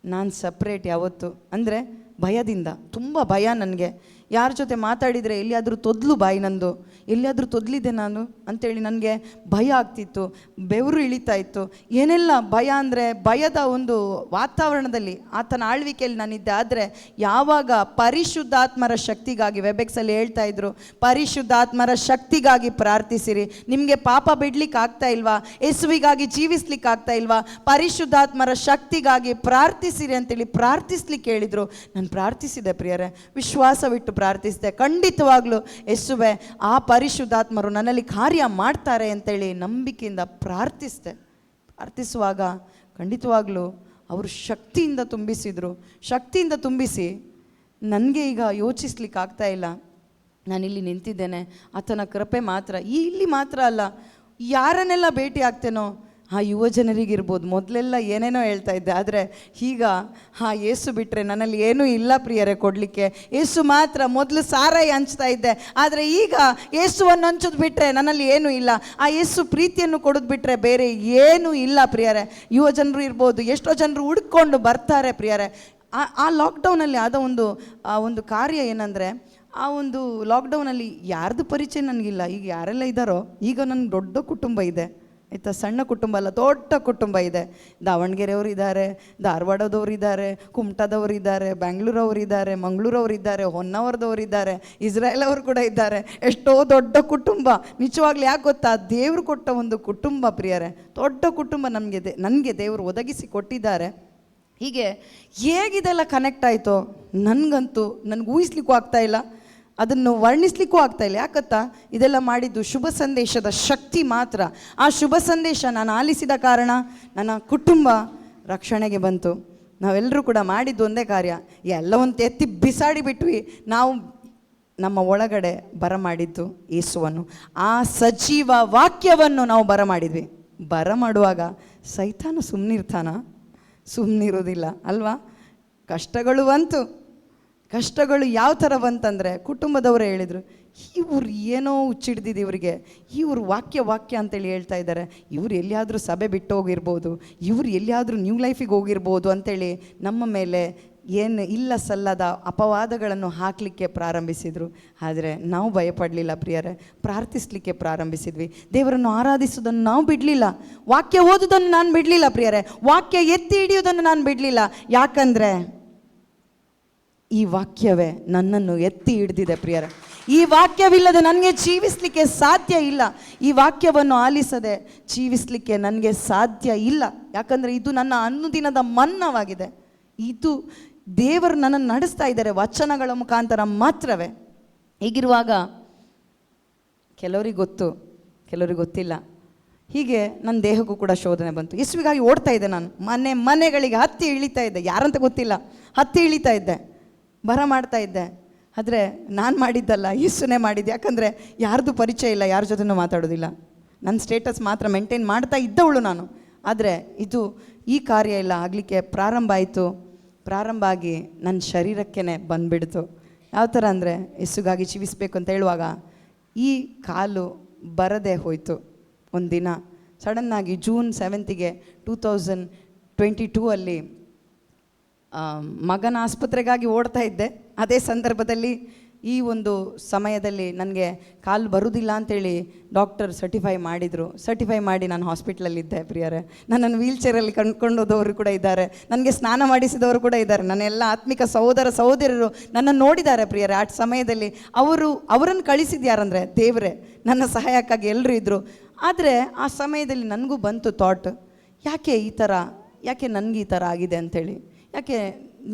ನಾನು ಸಪ್ರೇಟ್ ಯಾವತ್ತು ಅಂದರೆ ಭಯದಿಂದ, ತುಂಬ ಭಯ ನನಗೆ. ಯಾರ ಜೊತೆ ಮಾತಾಡಿದರೆ ಎಲ್ಲಿಯಾದರೂ ತೊದಲು ಬಾಯಿ ನಂದು, ಎಲ್ಲಿಯಾದರೂ ತೊದಲಿದೆ ನಾನು ಅಂಥೇಳಿ ನನಗೆ ಭಯ ಆಗ್ತಿತ್ತು, ಬೆವರು ಇಳಿತಾ ಇತ್ತು. ಏನೆಲ್ಲ ಭಯ ಅಂದರೆ ಭಯದ ಒಂದು ವಾತಾವರಣದಲ್ಲಿ ಆತನ ಆಳ್ವಿಕೆಯಲ್ಲಿ ನಾನಿದ್ದೆ. ಆದರೆ ಯಾವಾಗ ಪರಿಶುದ್ಧಾತ್ಮರ ಶಕ್ತಿಗಾಗಿ, ವೆಬೆಕ್ಸಲ್ಲಿ ಹೇಳ್ತಾ ಇದ್ರು, ಪರಿಶುದ್ಧಾತ್ಮರ ಶಕ್ತಿಗಾಗಿ ಪ್ರಾರ್ಥಿಸಿರಿ. ನಿಮಗೆ ಪಾಪ ಬಿಡ್ಲಿಕ್ಕೆ ಆಗ್ತಾ ಇಲ್ವಾ, ಯೇಸುವಿಗಾಗಿ ಜೀವಿಸ್ಲಿಕ್ಕೆ ಆಗ್ತಾ ಇಲ್ವಾ, ಪರಿಶುದ್ಧಾತ್ಮರ ಶಕ್ತಿಗಾಗಿ ಪ್ರಾರ್ಥಿಸಿರಿ ಅಂತೇಳಿ ಪ್ರಾರ್ಥಿಸ್ಲಿಕ್ಕೆ ಹೇಳಿದರು. ನಾನು ಪ್ರಾರ್ಥಿಸಿದೆ ಪ್ರಿಯರೇ, ವಿಶ್ವಾಸವಿಟ್ಟು ಪ್ರಾರ್ಥಿಸಿದೆ. ಖಂಡಿತವಾಗ್ಲೂ ಯೇಸುವೆ, ಆ ಪರಿಶುದ್ಧಾತ್ಮರು ನನ್ನಲ್ಲಿ ಕಾರ್ಯ ಮಾಡ್ತಾರೆ ಅಂತೇಳಿ ನಂಬಿಕೆಯಿಂದ ಪ್ರಾರ್ಥಿಸಿದೆ. ಪ್ರಾರ್ಥಿಸುವಾಗ ಖಂಡಿತವಾಗ್ಲೂ ಅವರು ಶಕ್ತಿಯಿಂದ ತುಂಬಿಸಿದರು. ಶಕ್ತಿಯಿಂದ ತುಂಬಿಸಿ ನನಗೆ ಈಗ ಯೋಚಿಸ್ಲಿಕ್ಕೆ ಆಗ್ತಾ ಇಲ್ಲ. ನಾನಿಲ್ಲಿ ನಿಂತಿದ್ದೇನೆ, ಆತನ ಕೃಪೆ ಮಾತ್ರ. ಇಲ್ಲಿ ಮಾತ್ರ ಅಲ್ಲ, ಯಾರನ್ನೆಲ್ಲ ಭೇಟಿ ಆಗ್ತೇನೋ ಆ ಯುವ ಜನರಿಗಿರ್ಬೋದು. ಮೊದಲೆಲ್ಲ ಏನೇನೋ ಹೇಳ್ತಾ ಇದ್ದೆ, ಆದರೆ ಈಗ ಏಸು ಬಿಟ್ಟರೆ ನನ್ನಲ್ಲಿ ಏನೂ ಇಲ್ಲ ಪ್ರಿಯರೇ ಕೊಡಲಿಕ್ಕೆ. ಏಸು ಮಾತ್ರ. ಮೊದಲು ಸಾರಾಯಿ ಹಂಚ್ತಾ ಇದ್ದೆ, ಆದರೆ ಈಗ ಏಸುವನ್ನು ಹಂಚೋದು ಬಿಟ್ಟರೆ ನನ್ನಲ್ಲಿ ಏನೂ ಇಲ್ಲ. ಆ ಏಸು ಪ್ರೀತಿಯನ್ನು ಕೊಡೋದು ಬಿಟ್ಟರೆ ಬೇರೆ ಏನೂ ಇಲ್ಲ ಪ್ರಿಯರೇ. ಯುವ ಜನರು ಇರ್ಬೋದು, ಎಷ್ಟೋ ಜನರು ಹುಡ್ಕೊಂಡು ಬರ್ತಾರೆ ಪ್ರಿಯರೇ. ಆ ಲಾಕ್ಡೌನಲ್ಲಿ ಆದ ಒಂದು ಕಾರ್ಯ ಏನಂದರೆ, ಆ ಒಂದು ಲಾಕ್ಡೌನಲ್ಲಿ ಯಾರ್ದು ಪರಿಚಯ ನನಗಿಲ್ಲ. ಈಗ ಯಾರೆಲ್ಲ ಇದ್ದಾರೋ, ಈಗ ನನಗೆ ದೊಡ್ಡ ಕುಟುಂಬ ಇದೆ ಆಯಿತಾ, ಸಣ್ಣ ಕುಟುಂಬ ಅಲ್ಲ, ದೊಡ್ಡ ಕುಟುಂಬ ಇದೆ. ದಾವಣಗೆರೆಯವರು ಇದ್ದಾರೆ, ಧಾರವಾಡದವ್ರು ಇದ್ದಾರೆ, ಕುಮಟಾದವರು ಇದ್ದಾರೆ, ಬೆಂಗಳೂರವ್ರು ಇದ್ದಾರೆ, ಮಂಗಳೂರವ್ರು ಇದ್ದಾರೆ, ಹೊನ್ನಾವರದವ್ರು ಇದ್ದಾರೆ, ಇಸ್ರಾಯೇಲ್ ಅವರು ಕೂಡ ಇದ್ದಾರೆ. ಎಷ್ಟೋ ದೊಡ್ಡ ಕುಟುಂಬ. ನಿಜವಾಗ್ಲೂ ಯಾಕೆ ಗೊತ್ತಾ, ದೇವರು ಕೊಟ್ಟ ಒಂದು ಕುಟುಂಬ ಪ್ರಿಯರೇ. ದೊಡ್ಡ ಕುಟುಂಬ ನನಗೆ ದೇವರು ಒದಗಿಸಿ ಕೊಟ್ಟಿದ್ದಾರೆ. ಹೀಗೆ ಹೇಗಿದೆಲ್ಲ ಕನೆಕ್ಟ್ ಆಯಿತೋ ನನಗಂತೂ ಊಹಿಸ್ಲಿಕ್ಕೂ ಆಗ್ತಾಯಿಲ್ಲ, ಅದನ್ನು ವರ್ಣಿಸ್ಲಿಕ್ಕೂ ಆಗ್ತಾಯಿಲ್ಲ. ಯಾಕತ್ತಾ, ಇದೆಲ್ಲ ಮಾಡಿದ್ದು ಶುಭ ಸಂದೇಶದ ಶಕ್ತಿ ಮಾತ್ರ. ಆ ಶುಭ ಸಂದೇಶ ನಾನು ಆಲಿಸಿದ ಕಾರಣ ನನ್ನ ಕುಟುಂಬ ರಕ್ಷಣೆಗೆ ಬಂತು. ನಾವೆಲ್ಲರೂ ಕೂಡ ಮಾಡಿದ್ದು ಒಂದೇ ಕಾರ್ಯ, ಎಲ್ಲವಂತ ಎತ್ತಿ ಬಿಸಾಡಿ ಬಿಟ್ವಿ. ನಾವು ನಮ್ಮ ಒಳಗಡೆ ಬರಮಾಡಿದ್ದು ಯೇಸುವನ್ನು, ಆ ಸಜೀವ ವಾಕ್ಯವನ್ನು ನಾವು ಬರಮಾಡಿದ್ವಿ. ಬರಮಾಡುವಾಗ ಸೈತಾನ ಸುಮ್ಮನಿರೋದಿಲ್ಲ ಅಲ್ವಾ. ಕಷ್ಟಗಳು ಬಂತು. ಕಷ್ಟಗಳು ಯಾವ ಥರ ಬಂತಂದರೆ, ಕುಟುಂಬದವರೇ ಹೇಳಿದರು, ಇವ್ರು ಏನೋ ಹುಚ್ಚಿಡ್ದಿದ್ದು ಇವರಿಗೆ, ಇವರು ವಾಕ್ಯ ಅಂತೇಳಿ ಹೇಳ್ತಾ ಇದ್ದಾರೆ, ಇವ್ರು ಎಲ್ಲಿಯಾದರೂ ಸಭೆ ಬಿಟ್ಟು ಹೋಗಿರ್ಬೋದು, ಇವ್ರು ಎಲ್ಲಿಯಾದರೂ ನ್ಯೂ ಲೈಫಿಗೆ ಹೋಗಿರ್ಬೋದು ಅಂತೇಳಿ ನಮ್ಮ ಮೇಲೆ ಏನು ಇಲ್ಲ ಸಲ್ಲದ ಅಪವಾದಗಳನ್ನು ಹಾಕಲಿಕ್ಕೆ ಪ್ರಾರಂಭಿಸಿದರು. ಆದರೆ ನಾವು ಭಯಪಡಲಿಲ್ಲ ಪ್ರಿಯರೇ, ಪ್ರಾರ್ಥಿಸಲಿಕ್ಕೆ ಪ್ರಾರಂಭಿಸಿದ್ವಿ. ದೇವರನ್ನು ಆರಾಧಿಸೋದನ್ನು ನಾವು ಬಿಡಲಿಲ್ಲ. ವಾಕ್ಯ ಓದೋದನ್ನು ನಾನು ಬಿಡಲಿಲ್ಲ ಪ್ರಿಯರೇ. ವಾಕ್ಯ ಎತ್ತಿ ಹಿಡಿಯೋದನ್ನು ನಾನು ಬಿಡಲಿಲ್ಲ. ಯಾಕಂದರೆ ಈ ವಾಕ್ಯವೇ ನನ್ನನ್ನು ಎತ್ತಿ ಹಿಡಿದಿದೆ ಪ್ರಿಯರೇ. ಈ ವಾಕ್ಯವಿಲ್ಲದೆ ನನಗೆ ಜೀವಿಸಲಿಕ್ಕೆ ಸಾಧ್ಯ ಇಲ್ಲ. ಈ ವಾಕ್ಯವನ್ನು ಆಲಿಸದೆ ಜೀವಿಸಲಿಕ್ಕೆ ನನಗೆ ಸಾಧ್ಯ ಇಲ್ಲ. ಯಾಕಂದರೆ ಇದು ನನ್ನ ಅನುದಿನದ ಮನ್ನವಾಗಿದೆ. ಇದು ದೇವರು ನನ್ನನ್ನು ನಡೆಸ್ತಾ ಇದ್ದಾರೆ ವಚನಗಳ ಮುಖಾಂತರ ಮಾತ್ರವೇ. ಹೀಗಿರುವಾಗ ಕೆಲವರಿಗೆ ಗೊತ್ತು, ಕೆಲವರಿಗೆ ಗೊತ್ತಿಲ್ಲ. ಹೀಗೆ ನನ್ನ ದೇಹಕ್ಕೂ ಕೂಡ ಶೋಧನೆ ಬಂತು. ಯೇಸುವಿಗಾಗಿ ಓಡ್ತಾ ಇದ್ದೆ ನಾನು. ಮನೆಗಳಿಗೆ ಹತ್ತಿ ಇಳಿತಾ ಇದ್ದೆ, ಯಾರಂತ ಗೊತ್ತಿಲ್ಲ, ಹತ್ತಿ ಇಳಿತಾ ಇದ್ದೆ, ಬರ ಮಾಡ್ತಾ ಇದ್ದೆ. ಆದರೆ ನಾನು ಮಾಡಿದ್ದಲ್ಲ, ಯೇಸುನೇ ಮಾಡಿದ್ದೆ. ಯಾಕಂದರೆ ಯಾರ್ದು ಪರಿಚಯ ಇಲ್ಲ, ಯಾರ ಜೊತೆನೂ ಮಾತಾಡೋದಿಲ್ಲ. ನನ್ನ ಸ್ಟೇಟಸ್ ಮಾತ್ರ ಮೇಂಟೈನ್ ಮಾಡ್ತಾ ಇದ್ದವಳು ನಾನು. ಆದರೆ ಈ ಕಾರ್ಯ ಎಲ್ಲ ಆಗಲಿಕ್ಕೆ ಪ್ರಾರಂಭ ಆಯಿತು. ಪ್ರಾರಂಭ ಆಗಿ ನನ್ನ ಶರೀರಕ್ಕೇ ಬಂದುಬಿಡ್ತು. ಯಾವ ಥರ ಅಂದರೆ, ಯೇಸುಗಾಗಿ ಜೀವಿಸಬೇಕು ಅಂತ ಹೇಳುವಾಗ ಈ ಕಾಲು ಬರದೇ ಹೋಯಿತು. ಒಂದು ದಿನ ಸಡನ್ನಾಗಿ ಜೂನ್ 7ಗೆ 2022 ಮಗನ ಆಸ್ಪತ್ರೆಗಾಗಿ ಓಡ್ತಾ ಇದ್ದೆ. ಅದೇ ಸಂದರ್ಭದಲ್ಲಿ ಈ ಒಂದು ಸಮಯದಲ್ಲಿ ನನಗೆ ಕಾಲು ಬರುವುದಿಲ್ಲ ಅಂತೇಳಿ ಡಾಕ್ಟರ್ ಸರ್ಟಿಫೈ ಮಾಡಿ ನಾನು ಹಾಸ್ಪಿಟ್ಲಲ್ಲಿದ್ದೆ ಪ್ರಿಯರೇ. ನನ್ನನ್ನು ವೀಲ್ಚೇರಲ್ಲಿ ಕಂಡುಕೊಂಡೋದವರು ಕೂಡ ಇದ್ದಾರೆ, ನನಗೆ ಸ್ನಾನ ಮಾಡಿಸಿದವರು ಕೂಡ ಇದ್ದಾರೆ. ನನ್ನೆಲ್ಲ ಆತ್ಮಿಕ ಸಹೋದರರು ನನ್ನನ್ನು ನೋಡಿದ್ದಾರೆ ಪ್ರಿಯರೇ. ಆ ಸಮಯದಲ್ಲಿ ಅವರನ್ನು ಕಳಿಸಿದ್ದು ಯಾರಂದರೆ ದೇವರೇ. ನನ್ನ ಸಹಾಯಕ್ಕಾಗಿ ಎಲ್ಲರೂ ಇದ್ದರು. ಆದರೆ ಆ ಸಮಯದಲ್ಲಿ ನನಗೂ ಬಂತು ಥಾಟ್, ಯಾಕೆ ನನಗೆ ಈ ಥರ ಆಗಿದೆ ಅಂಥೇಳಿ. ಯಾಕೆ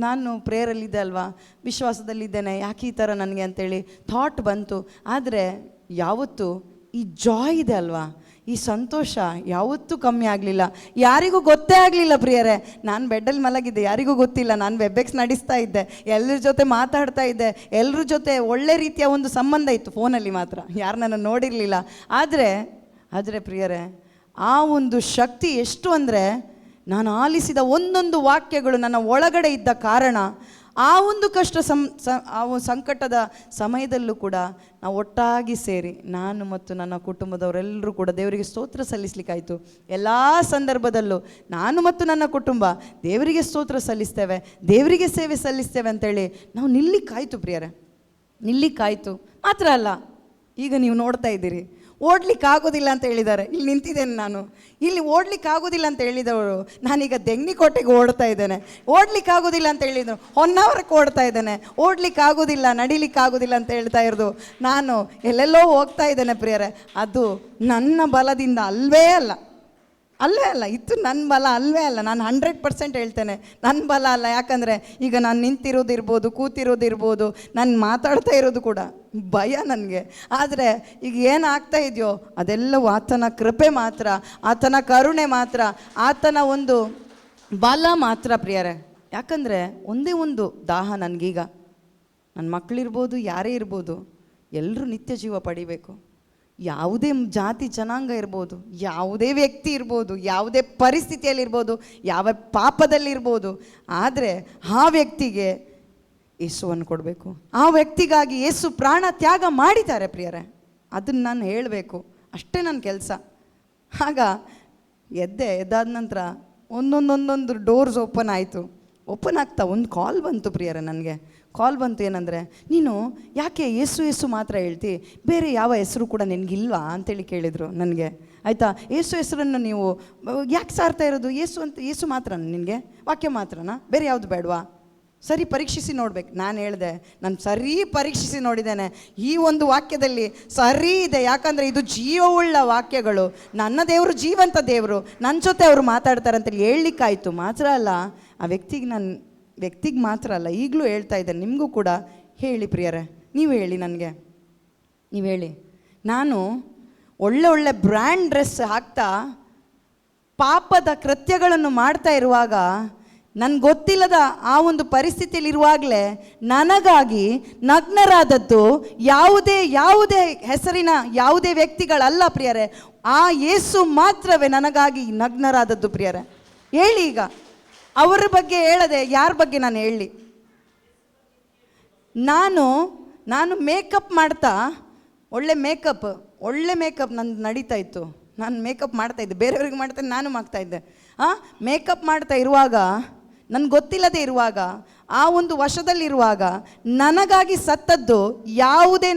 ನಾನು ಪ್ರೇಯರಲ್ಲಿದ್ದೆ ಅಲ್ವಾ, ವಿಶ್ವಾಸದಲ್ಲಿದ್ದೇನೆ, ಯಾಕೆ ಈ ಥರ ನನಗೆ ಅಂಥೇಳಿ ಥಾಟ್ ಬಂತು. ಆದರೆ ಯಾವತ್ತೂ ಈ ಜಾಯ್ ಇದೆ ಅಲ್ವಾ, ಈ ಸಂತೋಷ ಯಾವತ್ತೂ ಕಮ್ಮಿ ಆಗಲಿಲ್ಲ. ಯಾರಿಗೂ ಗೊತ್ತೇ ಆಗಲಿಲ್ಲ ಪ್ರಿಯರೇ. ನಾನು ಬೆಡ್ಡಲ್ಲಿ ಮಲಗಿದ್ದೆ, ಯಾರಿಗೂ ಗೊತ್ತಿಲ್ಲ. ನಾನು ವೆಬ್ಎಕ್ಸ್ ನಡೆಸ್ತಾ ಇದ್ದೆ, ಎಲ್ಲರ ಜೊತೆ ಮಾತಾಡ್ತಾ ಇದ್ದೆ, ಎಲ್ಲರ ಜೊತೆ ಒಳ್ಳೆ ರೀತಿಯ ಒಂದು ಸಂಬಂಧ ಇತ್ತು. ಫೋನಲ್ಲಿ ಮಾತ್ರ ಯಾರು ನನ್ನ ನೋಡಿರಲಿಲ್ಲ. ಆದರೆ ಪ್ರಿಯರೇ, ಆ ಒಂದು ಶಕ್ತಿ ಎಷ್ಟು ಅಂದರೆ, ನಾನು ಆಲಿಸಿದ ಒಂದೊಂದು ವಾಕ್ಯಗಳು ನನ್ನ ಒಳಗಡೆ ಇದ್ದ ಕಾರಣ ಆ ಒಂದು ಸಂಕಟದ ಸಮಯದಲ್ಲೂ ಕೂಡ ನಾವು ಒಟ್ಟಾಗಿ ಸೇರಿ, ನಾನು ಮತ್ತು ನನ್ನ ಕುಟುಂಬದವರೆಲ್ಲರೂ ಕೂಡ ದೇವರಿಗೆ ಸ್ತೋತ್ರ ಸಲ್ಲಿಸಲಿಕ್ಕಾಯಿತು. ಎಲ್ಲ ಸಂದರ್ಭದಲ್ಲೂ ನಾನು ಮತ್ತು ನನ್ನ ಕುಟುಂಬ ದೇವರಿಗೆ ಸ್ತೋತ್ರ ಸಲ್ಲಿಸ್ತೇವೆ, ದೇವರಿಗೆ ಸೇವೆ ಸಲ್ಲಿಸ್ತೇವೆ ಅಂತೇಳಿ ನಾವು ನಿಲ್ಲಿಕ್ಕಾಯಿತು ಪ್ರಿಯರೇ, ನಿಲ್ಲಿಕ್ಕಾಯಿತು. ಮಾತ್ರ ಅಲ್ಲ, ಈಗ ನೀವು ನೋಡ್ತಾ ಇದ್ದೀರಿ, ಓಡ್ಲಿಕ್ಕೆ ಆಗೋದಿಲ್ಲ ಅಂತ ಹೇಳಿದ್ದಾರೆ. ಇಲ್ಲಿ ನಿಂತಿದ್ದೇನೆ ನಾನು. ಇಲ್ಲಿ ಓಡ್ಲಿಕ್ಕೆ ಆಗೋದಿಲ್ಲ ಅಂತ ಹೇಳಿದವರು ನಾನೀಗ ದೆಂಗ್ನಿಕೋಟೆಗೆ ಓಡ್ತಾ ಇದ್ದೇನೆ. ಓಡ್ಲಿಕ್ಕೆ ಆಗೋದಿಲ್ಲ ಅಂತ ಹೇಳಿದ್ರು ಹೊನ್ನಾವರಕ್ಕೆ ಓಡ್ತಾ ಇದ್ದೇನೆ. ಓಡ್ಲಿಕ್ಕೆ ಆಗೋದಿಲ್ಲ, ನಡಿಲಿಕ್ಕೆ ಆಗೋದಿಲ್ಲ ಅಂತ ಹೇಳ್ತಾ ಇರೋದು ನಾನು ಎಲ್ಲೆಲ್ಲೋ ಹೋಗ್ತಾ ಇದ್ದೇನೆ ಪ್ರಿಯರೇ. ಅದು ನನ್ನ ಬಲದಿಂದ ಅಲ್ವೇ ಅಲ್ಲ. ಇದು ನನ್ನ ಬಲ ಅಲ್ವೇ ಅಲ್ಲ. ನಾನು 100% ಹೇಳ್ತೇನೆ, ನನ್ನ ಬಲ ಅಲ್ಲ. ಯಾಕಂದರೆ ಈಗ ನಾನು ನಿಂತಿರೋದಿರ್ಬೋದು, ಕೂತಿರೋದಿರ್ಬೋದು, ನಾನು ಮಾತಾಡ್ತಾ ಇರೋದು ಕೂಡ ಭಯ ನನಗೆ. ಆದರೆ ಈಗ ಏನಾಗ್ತಾ ಇದೆಯೋ ಅದೆಲ್ಲವೂ ಆತನ ಕೃಪೆ ಮಾತ್ರ, ಆತನ ಕರುಣೆ ಮಾತ್ರ, ಆತನ ಒಂದು ಬಲ ಮಾತ್ರ ಪ್ರಿಯರೇ. ಯಾಕಂದರೆ ಒಂದೇ ಒಂದು ದಾಹ ನನಗೀಗ, ನನ್ನ ಮಕ್ಕಳಿರ್ಬೋದು, ಯಾರೇ ಇರ್ಬೋದು, ಎಲ್ಲರೂ ನಿತ್ಯ ಜೀವ ಪಡಿಬೇಕು. ಯಾವುದೇ ಜಾತಿ ಜನಾಂಗ ಇರ್ಬೋದು, ಯಾವುದೇ ವ್ಯಕ್ತಿ ಇರ್ಬೋದು, ಯಾವುದೇ ಪರಿಸ್ಥಿತಿಯಲ್ಲಿರ್ಬೋದು, ಯಾವ ಪಾಪದಲ್ಲಿರ್ಬೋದು, ಆದರೆ ಆ ವ್ಯಕ್ತಿಗೆ ಯೇಸುವನ್ನು ಕೊಡಬೇಕು. ಆ ವ್ಯಕ್ತಿಗಾಗಿ ಯೇಸು ಪ್ರಾಣ ತ್ಯಾಗ ಮಾಡಿದ್ದಾರೆ ಪ್ರಿಯರೇ. ಅದನ್ನು ನಾನು ಹೇಳಬೇಕು, ಅಷ್ಟೇ ನನ್ನ ಕೆಲಸ. ಆಗ ಎದ್ದಾದ ನಂತರ ಒಂದೊಂದು ಡೋರ್ಸ್ ಓಪನ್ ಆಗ್ತಾ ಒಂದು ಕಾಲ್ ಬಂತು ಪ್ರಿಯರೇ. ನನಗೆ ಕಾಲ್ ಬಂತು, ಏನಂದರೆ, ನೀನು ಯಾಕೆ ಯೇಸು ಮಾತ್ರ ಹೇಳ್ತಿ, ಬೇರೆ ಯಾವ ಹೆಸರು ಕೂಡ ನಿನಗಿಲ್ವಾ ಅಂತೇಳಿ ಕೇಳಿದರು ನನಗೆ. ಆಯಿತಾ, ಯೇಸು ಹೆಸರನ್ನು ನೀವು ಯಾಕೆ ಸಾರ್ತಾ ಇರೋದು, ಯೇಸು ಮಾತ್ರ ನಿನಗೆ, ವಾಕ್ಯ ಮಾತ್ರನಾ, ಬೇರೆ ಯಾವುದು ಬೇಡವಾ, ಸರಿ ಪರೀಕ್ಷಿಸಿ ನೋಡ್ಬೇಕು. ನಾನು ಹೇಳಿದೆ, ನಾನು ಸರಿ ಪರೀಕ್ಷಿಸಿ ನೋಡಿದ್ದೇನೆ, ಈ ಒಂದು ವಾಕ್ಯದಲ್ಲಿ ಸರಿ ಇದೆ. ಯಾಕಂದರೆ ಇದು ಜೀವವುಳ್ಳ ವಾಕ್ಯಗಳು, ನನ್ನ ದೇವರು ಜೀವಂತ ದೇವರು, ನನ್ನ ಜೊತೆ ಅವರು ಮಾತಾಡ್ತಾರೆ ಅಂತೇಳಿ ಹೇಳಲಿಕ್ಕಾಯಿತು. ಮಾತ್ರ ಅಲ್ಲ, ಆ ವ್ಯಕ್ತಿಗೆ ಮಾತ್ರ ಅಲ್ಲ, ಈಗಲೂ ಹೇಳ್ತಾ ಇದ್ದೇನೆ, ನಿಮಗೂ ಕೂಡ ಹೇಳಿ ಪ್ರಿಯರೇ. ನೀವು ಹೇಳಿ, ನನಗೆ ನೀವು ಹೇಳಿ. ನಾನು ಒಳ್ಳೆ ಬ್ರ್ಯಾಂಡ್ ಡ್ರೆಸ್ ಹಾಕ್ತಾ ಪಾಪದ ಕೃತ್ಯಗಳನ್ನು ಮಾಡ್ತಾ ಇರುವಾಗ, ನನಗೆ ಗೊತ್ತಿಲ್ಲದ ಆ ಒಂದು ಪರಿಸ್ಥಿತಿಯಲ್ಲಿರುವಾಗಲೇ ನನಗಾಗಿ ನಗ್ನರಾದದ್ದು ಯಾವುದೇ ಹೆಸರಿನ ಯಾವುದೇ ವ್ಯಕ್ತಿಗಳಲ್ಲ ಪ್ರಿಯರೇ, ಆ ಯೇಸು ಮಾತ್ರವೇ ನನಗಾಗಿ ನಗ್ನರಾದದ್ದು ಪ್ರಿಯರೇ. ಹೇಳಿ, ಈಗ ಅವರ ಬಗ್ಗೆ ಹೇಳದೆ ಯಾರ ಬಗ್ಗೆ ನಾನು ಹೇಳಲಿ? ನಾನು ಮೇಕಪ್ ಮಾಡ್ತಾ, ಒಳ್ಳೆ ಮೇಕಪ್ ನಂದು ನಡೀತಾ ಇತ್ತು. ನಾನು ಮೇಕಪ್ ಮಾಡ್ತಾಯಿದ್ದೆ, ಬೇರೆಯವ್ರಿಗೆ ಮಾಡ್ತಾ ನಾನು ಮಾಡ್ತಾಯಿದ್ದೆ. ಮೇಕಪ್ ಮಾಡ್ತಾ ಇರುವಾಗ, ನನಗೆ ಗೊತ್ತಿಲ್ಲದೆ ಇರುವಾಗ, ಆ ಒಂದು ವಶದಲ್ಲಿರುವಾಗ ನನಗಾಗಿ ಸತ್ತದ್ದು ಯಾವುದೇ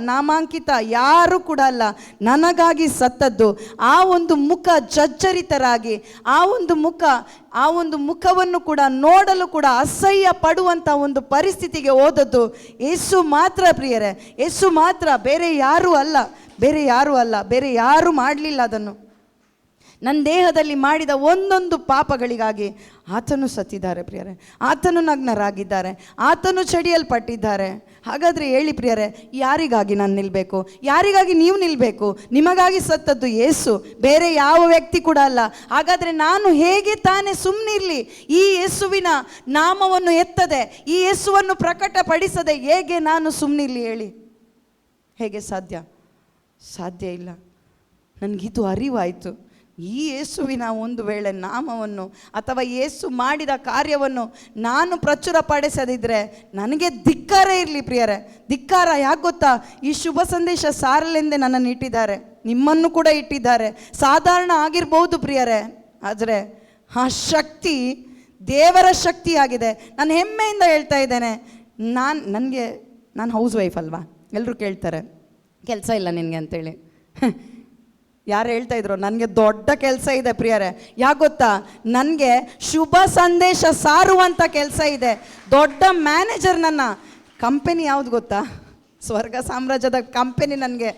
ನಾಮಾಂಕಿತ ಯಾರೂ ಕೂಡ ಅಲ್ಲ, ನನಗಾಗಿ ಸತ್ತದ್ದು ಆ ಒಂದು ಮುಖ ಜರ್ಜರಿತರಾಗಿ, ಆ ಒಂದು ಮುಖವನ್ನು ಕೂಡ ನೋಡಲು ಕೂಡ ಅಸಹ್ಯ ಪಡುವಂಥ ಒಂದು ಪರಿಸ್ಥಿತಿಗೆ ಹೋದದ್ದು ಯೇಸು ಮಾತ್ರ ಪ್ರಿಯರೇ, ಯೇಸು ಮಾತ್ರ, ಬೇರೆ ಯಾರೂ ಅಲ್ಲ, ಬೇರೆ ಯಾರೂ ಮಾಡಲಿಲ್ಲ ಅದನ್ನು. ನನ್ನ ದೇಹದಲ್ಲಿ ಮಾಡಿದ ಒಂದೊಂದು ಪಾಪಗಳಿಗಾಗಿ ಆತನು ಸತ್ತಿದ್ದಾರೆ ಪ್ರಿಯರೇ, ಆತನು ನಗ್ನರಾಗಿದ್ದಾರೆ, ಆತನು ಚಡಿಯಲ್ಪಟ್ಟಿದ್ದಾರೆ. ಹಾಗಾದರೆ ಹೇಳಿ ಪ್ರಿಯರೇ, ಯಾರಿಗಾಗಿ ನಾನು ನಿಲ್ಲಬೇಕು, ಯಾರಿಗಾಗಿ ನೀವು ನಿಲ್ಲಬೇಕು? ನಿಮಗಾಗಿ ಸತ್ತದ್ದು ಯೇಸು, ಬೇರೆ ಯಾವ ವ್ಯಕ್ತಿ ಕೂಡ ಅಲ್ಲ. ಹಾಗಾದರೆ ನಾನು ಹೇಗೆ ತಾನೇ ಸುಮ್ಮನಿರಲಿ? ಈ ಯೇಸುವಿನ ನಾಮವನ್ನು ಎತ್ತದೆ, ಈ ಯೇಸುವನ್ನು ಪ್ರಕಟಪಡಿಸದೆ ಹೇಗೆ ನಾನು ಸುಮ್ಮನಿರಲಿ ಹೇಳಿ? ಹೇಗೆ ಸಾಧ್ಯ ಇಲ್ಲ. ನನಗಿದು ಅರಿವಾಯಿತು. ಈ ಯೇಸುವಿನ ಒಂದು ವೇಳೆ ನಾಮವನ್ನು ಅಥವಾ ಯೇಸು ಮಾಡಿದ ಕಾರ್ಯವನ್ನು ನಾನು ಪ್ರಚುರಪಡಿಸದಿದ್ದರೆ ನನಗೆ ಧಿಕ್ಕಾರ ಇರಲಿ ಪ್ರಿಯರೇ, ಧಿಕ್ಕಾರ. ಯಾಕೆ ಗೊತ್ತಾ? ಈ ಶುಭ ಸಂದೇಶ ಸಾರಲೆಂದೇ ನನ್ನನ್ನು ಇಟ್ಟಿದ್ದಾರೆ, ನಿಮ್ಮನ್ನು ಕೂಡ ಇಟ್ಟಿದ್ದಾರೆ. ಸಾಧಾರಣ ಆಗಿರ್ಬೋದು ಪ್ರಿಯರೇ, ಆದರೆ ಆ ಶಕ್ತಿ ದೇವರ ಶಕ್ತಿಯಾಗಿದೆ. ನಾನು ಹೆಮ್ಮೆಯಿಂದ ಹೇಳ್ತಾ ಇದ್ದೇನೆ. ನಾನು ಹೌಸ್ ವೈಫ್ ಅಲ್ವಾ? ಎಲ್ಲರೂ ಕೇಳ್ತಾರೆ, ಕೆಲಸ ಇಲ್ಲ ನಿನಗೆ ಅಂತೇಳಿ. ಯಾರು ಹೇಳ್ತಾ ಇದ್ರು, ನನಗೆ ದೊಡ್ಡ ಕೆಲಸ ಇದೆ ಪ್ರಿಯರೇ. ಯಾಕೆ ಗೊತ್ತಾ? ನನಗೆ ಶುಭ ಸಂದೇಶ ಸಾರುವಂಥ ಕೆಲಸ ಇದೆ. ದೊಡ್ಡ ಮ್ಯಾನೇಜರ್, ನನ್ನ ಕಂಪನಿ ಯಾವುದು ಗೊತ್ತಾ? ಸ್ವರ್ಗ ಸಾಮ್ರಾಜ್ಯದ ಕಂಪನಿ. ನನಗೆ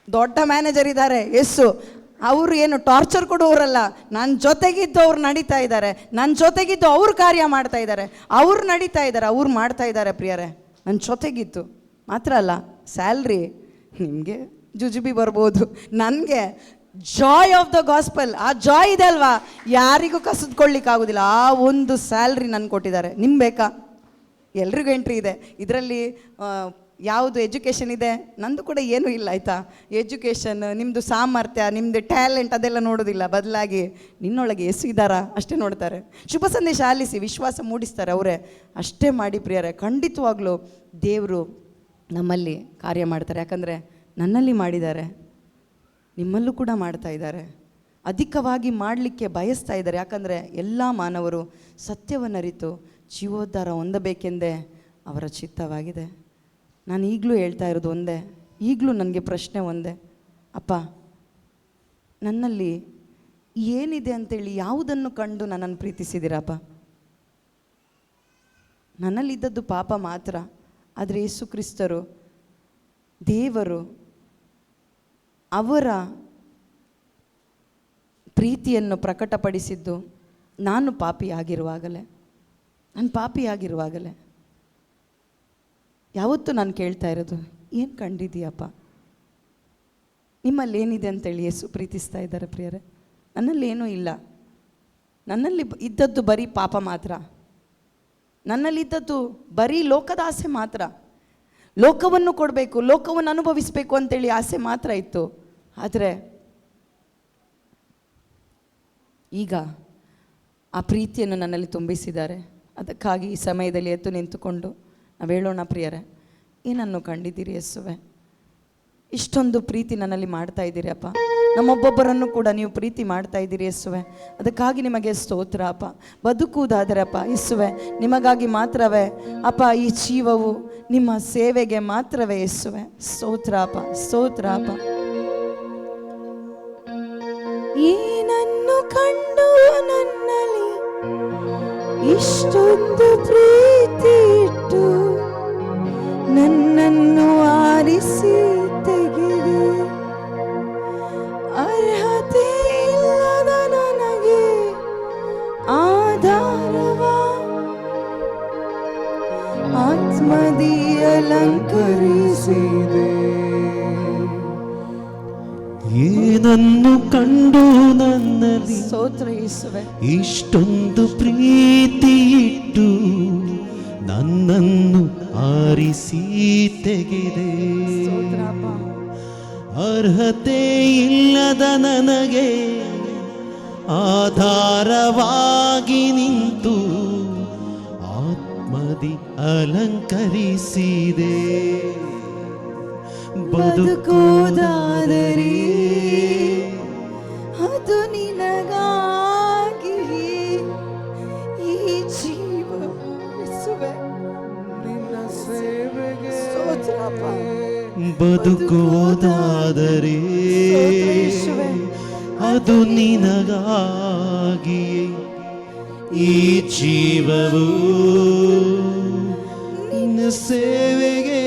ದೊಡ್ಡ ಮ್ಯಾನೇಜರ್ ಇದ್ದಾರೆ ಯೇಸು. ಅವರು ಏನು ಟಾರ್ಚರ್ ಕೊಡುವವರಲ್ಲ, ನನ್ನ ಜೊತೆಗಿದ್ದು ಅವ್ರು ನಡೀತಾ ಇದ್ದಾರೆ, ನನ್ನ ಜೊತೆಗಿದ್ದು ಅವ್ರು ಕಾರ್ಯ ಮಾಡ್ತಾ ಇದ್ದಾರೆ, ಅವ್ರು ನಡೀತಾ ಇದ್ದಾರೆ, ಅವ್ರು ಮಾಡ್ತಾ ಇದ್ದಾರೆ ಪ್ರಿಯರೇ. ನನ್ನ ಜೊತೆಗಿದ್ದು ಮಾತ್ರ ಅಲ್ಲ, ಸ್ಯಾಲ್ರಿ ನಿಮಗೆ ಜುಜುಬಿ ಬರ್ಬೋದು, ನನಗೆ ಜಾಯ್ ಆಫ್ ದ ಗಾಸ್ಪಲ್, ಆ ಜಾಯ್ ಇದೆ ಅಲ್ವಾ, ಯಾರಿಗೂ ಕಸಿದ್ಕೊಳ್ಳಿಕ್ಕಾಗೋದಿಲ್ಲ. ಆ ಒಂದು ಸ್ಯಾಲ್ರಿ ನನಗೆ ಕೊಟ್ಟಿದ್ದಾರೆ. ನಿಮ್ಗೆ ಬೇಕಾ? ಎಲ್ರಿಗೂ ಎಂಟ್ರಿ ಇದೆ ಇದರಲ್ಲಿ. ಯಾವುದು ಎಜುಕೇಷನ್ ಇದೆ, ನಂದು ಕೂಡ ಏನೂ ಇಲ್ಲ ಆಯಿತಾ. ಎಜುಕೇಷನ್, ನಿಮ್ಮದು ಸಾಮರ್ಥ್ಯ, ನಿಮ್ಮದು ಟ್ಯಾಲೆಂಟ್ ಅದೆಲ್ಲ ನೋಡೋದಿಲ್ಲ. ಬದಲಾಗಿ ನಿನ್ನೊಳಗೆ ಎಸಿದಾರಾ ಅಷ್ಟೇ ನೋಡ್ತಾರೆ. ಶುಭ ಸಂದೇಶ ಆಲಿಸಿ ವಿಶ್ವಾಸ ಮೂಡಿಸ್ತಾರೆ ಅವರೇ. ಅಷ್ಟೇ ಮಾಡಿ ಪ್ರಿಯರೇ, ಖಂಡಿತವಾಗ್ಲೂ ದೇವರು ನಮ್ಮಲ್ಲಿ ಕಾರ್ಯ ಮಾಡ್ತಾರೆ. ಯಾಕಂದರೆ ನನ್ನಲ್ಲಿ ಮಾಡಿದ್ದಾರೆ, ನಿಮ್ಮಲ್ಲೂ ಕೂಡ ಮಾಡ್ತಾ ಇದ್ದಾರೆ. ಅಧಿಕವಾಗಿ ಮಾಡಲಿಕ್ಕೆ ಬಯಸ್ತಾ ಇದ್ದಾರೆ. ಯಾಕಂದರೆ ಎಲ್ಲ ಮಾನವರು ಸತ್ಯವನ್ನರಿತು ಜೀವೋದ್ಧಾರ ಹೊಂದಬೇಕೆಂದೇ ಅವರ ಚಿತ್ತವಾಗಿದೆ. ನಾನು ಈಗಲೂ ಹೇಳ್ತಾ ಇರೋದು ಒಂದೇ, ಈಗಲೂ ನನಗೆ ಪ್ರಶ್ನೆ ಒಂದೇ, ಅಪ್ಪ ನನ್ನಲ್ಲಿ ಏನಿದೆ ಅಂತೇಳಿ ಯಾವುದನ್ನು ಕಂಡು ನನ್ನನ್ನು ಪ್ರೀತಿಸಿದ್ದೀರಪ್ಪ? ನನ್ನಲ್ಲಿದ್ದದ್ದು ಪಾಪ ಮಾತ್ರ. ಆದರೆ ಯೇಸು ಕ್ರಿಸ್ತರು, ದೇವರು, ಅವರ ಪ್ರೀತಿಯನ್ನು ಪ್ರಕಟಪಡಿಸಿದ್ದು ನಾನು ಪಾಪಿಯಾಗಿರುವಾಗಲೇ. ಯಾವತ್ತೂ ನಾನು ಕೇಳ್ತಾ ಇರೋದು, ಏನು ಕಂಡಿದೀಯಪ್ಪ? ನಿಮ್ಮಲ್ಲಿ ಏನಿದೆ ಅಂತೇಳಿ ಯೇಸು ಪ್ರೀತಿಸ್ತಾ ಇದ್ದಾರೆ ಪ್ರಿಯರೇ. ನನ್ನಲ್ಲಿ ಏನೂ ಇಲ್ಲ, ನನ್ನಲ್ಲಿ ಇದ್ದದ್ದು ಬರೀ ಪಾಪ ಮಾತ್ರ, ನನ್ನಲ್ಲಿದ್ದದ್ದು ಬರೀ ಲೋಕದ ಆಸೆ ಮಾತ್ರ, ಲೋಕವನ್ನು ಕೊಡಬೇಕು, ಲೋಕವನ್ನು ಅನುಭವಿಸಬೇಕು ಅಂತೇಳಿ ಆಸೆ ಮಾತ್ರ ಇತ್ತು. ಆದರೆ ಈಗ ಆ ಪ್ರೀತಿಯನ್ನು ನನ್ನಲ್ಲಿ ತುಂಬಿಸಿದ್ದಾರೆ. ಅದಕ್ಕಾಗಿ ಈ ಸಮಯದಲ್ಲಿ ಎದ್ದು ನಿಂತುಕೊಂಡು ನಾವು ಹೇಳೋಣ, ಪ್ರಿಯರೇ, ಏನನ್ನು ಕಂಡಿದ್ದೀರಿ ಯೇಸುವೆ? ಇಷ್ಟೊಂದು ಪ್ರೀತಿ ನನ್ನಲ್ಲಿ ಮಾಡ್ತಾ ಇದ್ದೀರಿ ಅಪ್ಪ, ನಮ್ಮೊಬ್ಬೊಬ್ಬರನ್ನು ಕೂಡ ನೀವು ಪ್ರೀತಿ ಮಾಡ್ತಾ ಇದ್ದೀರಿ ಯೇಸುವೆ. ಅದಕ್ಕಾಗಿ ನಿಮಗೆ ಸ್ತೋತ್ರ ಅಪ್ಪ. ಬದುಕುವುದಾದರೆ ಅಪ್ಪ ಯೇಸುವೆ ನಿಮಗಾಗಿ ಮಾತ್ರವೇ ಅಪ್ಪ, ಈ ಜೀವವು ನಿಮ್ಮ ಸೇವೆಗೆ ಮಾತ್ರವೇ ಯೇಸುವೆ. ಸ್ತೋತ್ರ ಅಪ್ಪ, ಸ್ತೋತ್ರ ಅಪ್ಪ. ಏನನ್ನು ಕಂಡು ನನ್ನಲ್ಲಿ ಇಷ್ಟೊಂದು ಪ್ರೀತಿ ಇಟ್ಟು ನನ್ನನ್ನು ಆರಿಸಿ ತೆಗೆದೆ, ಅರ್ಹತೆ ಇಲ್ಲದ ನನಗೆ ಆಧಾರವ ಆತ್ಮದಿ ಅಲಂಕರಿಸಿದೆ. ಏನನ್ನು ಕಂಡು ನನ್ನಲ್ಲಿ ಸ್ತೋತ್ರ ಯೇಸುವೆ ಇಷ್ಟೊಂದು ಪ್ರೀತಿ ಇಟ್ಟು ನನ್ನನ್ನು ಆರಿಸಿ ತೆಗೆದೆ, ಅರ್ಹತೆ ಇಲ್ಲದ ನನಗೆ ಆಧಾರವಾಗಿ ನಿಂತು ಆತ್ಮದಿ ಅಲಂಕರಿಸಿದೆ. ಬದುಕೋದಾದರೆ ಅದು ನಿನಗಾಗಿ, ಈ ಜೀವ ಯೇಸುವೆ ನಿನ್ನ ಸೇವೆಗೆ. ಬದುಕೋದಾದರೆ ಅದು ನಿನಗಾಗಿಯೇ, ಈ ಜೀವವು ನಿನ್ನ ಸೇವೆಗೆ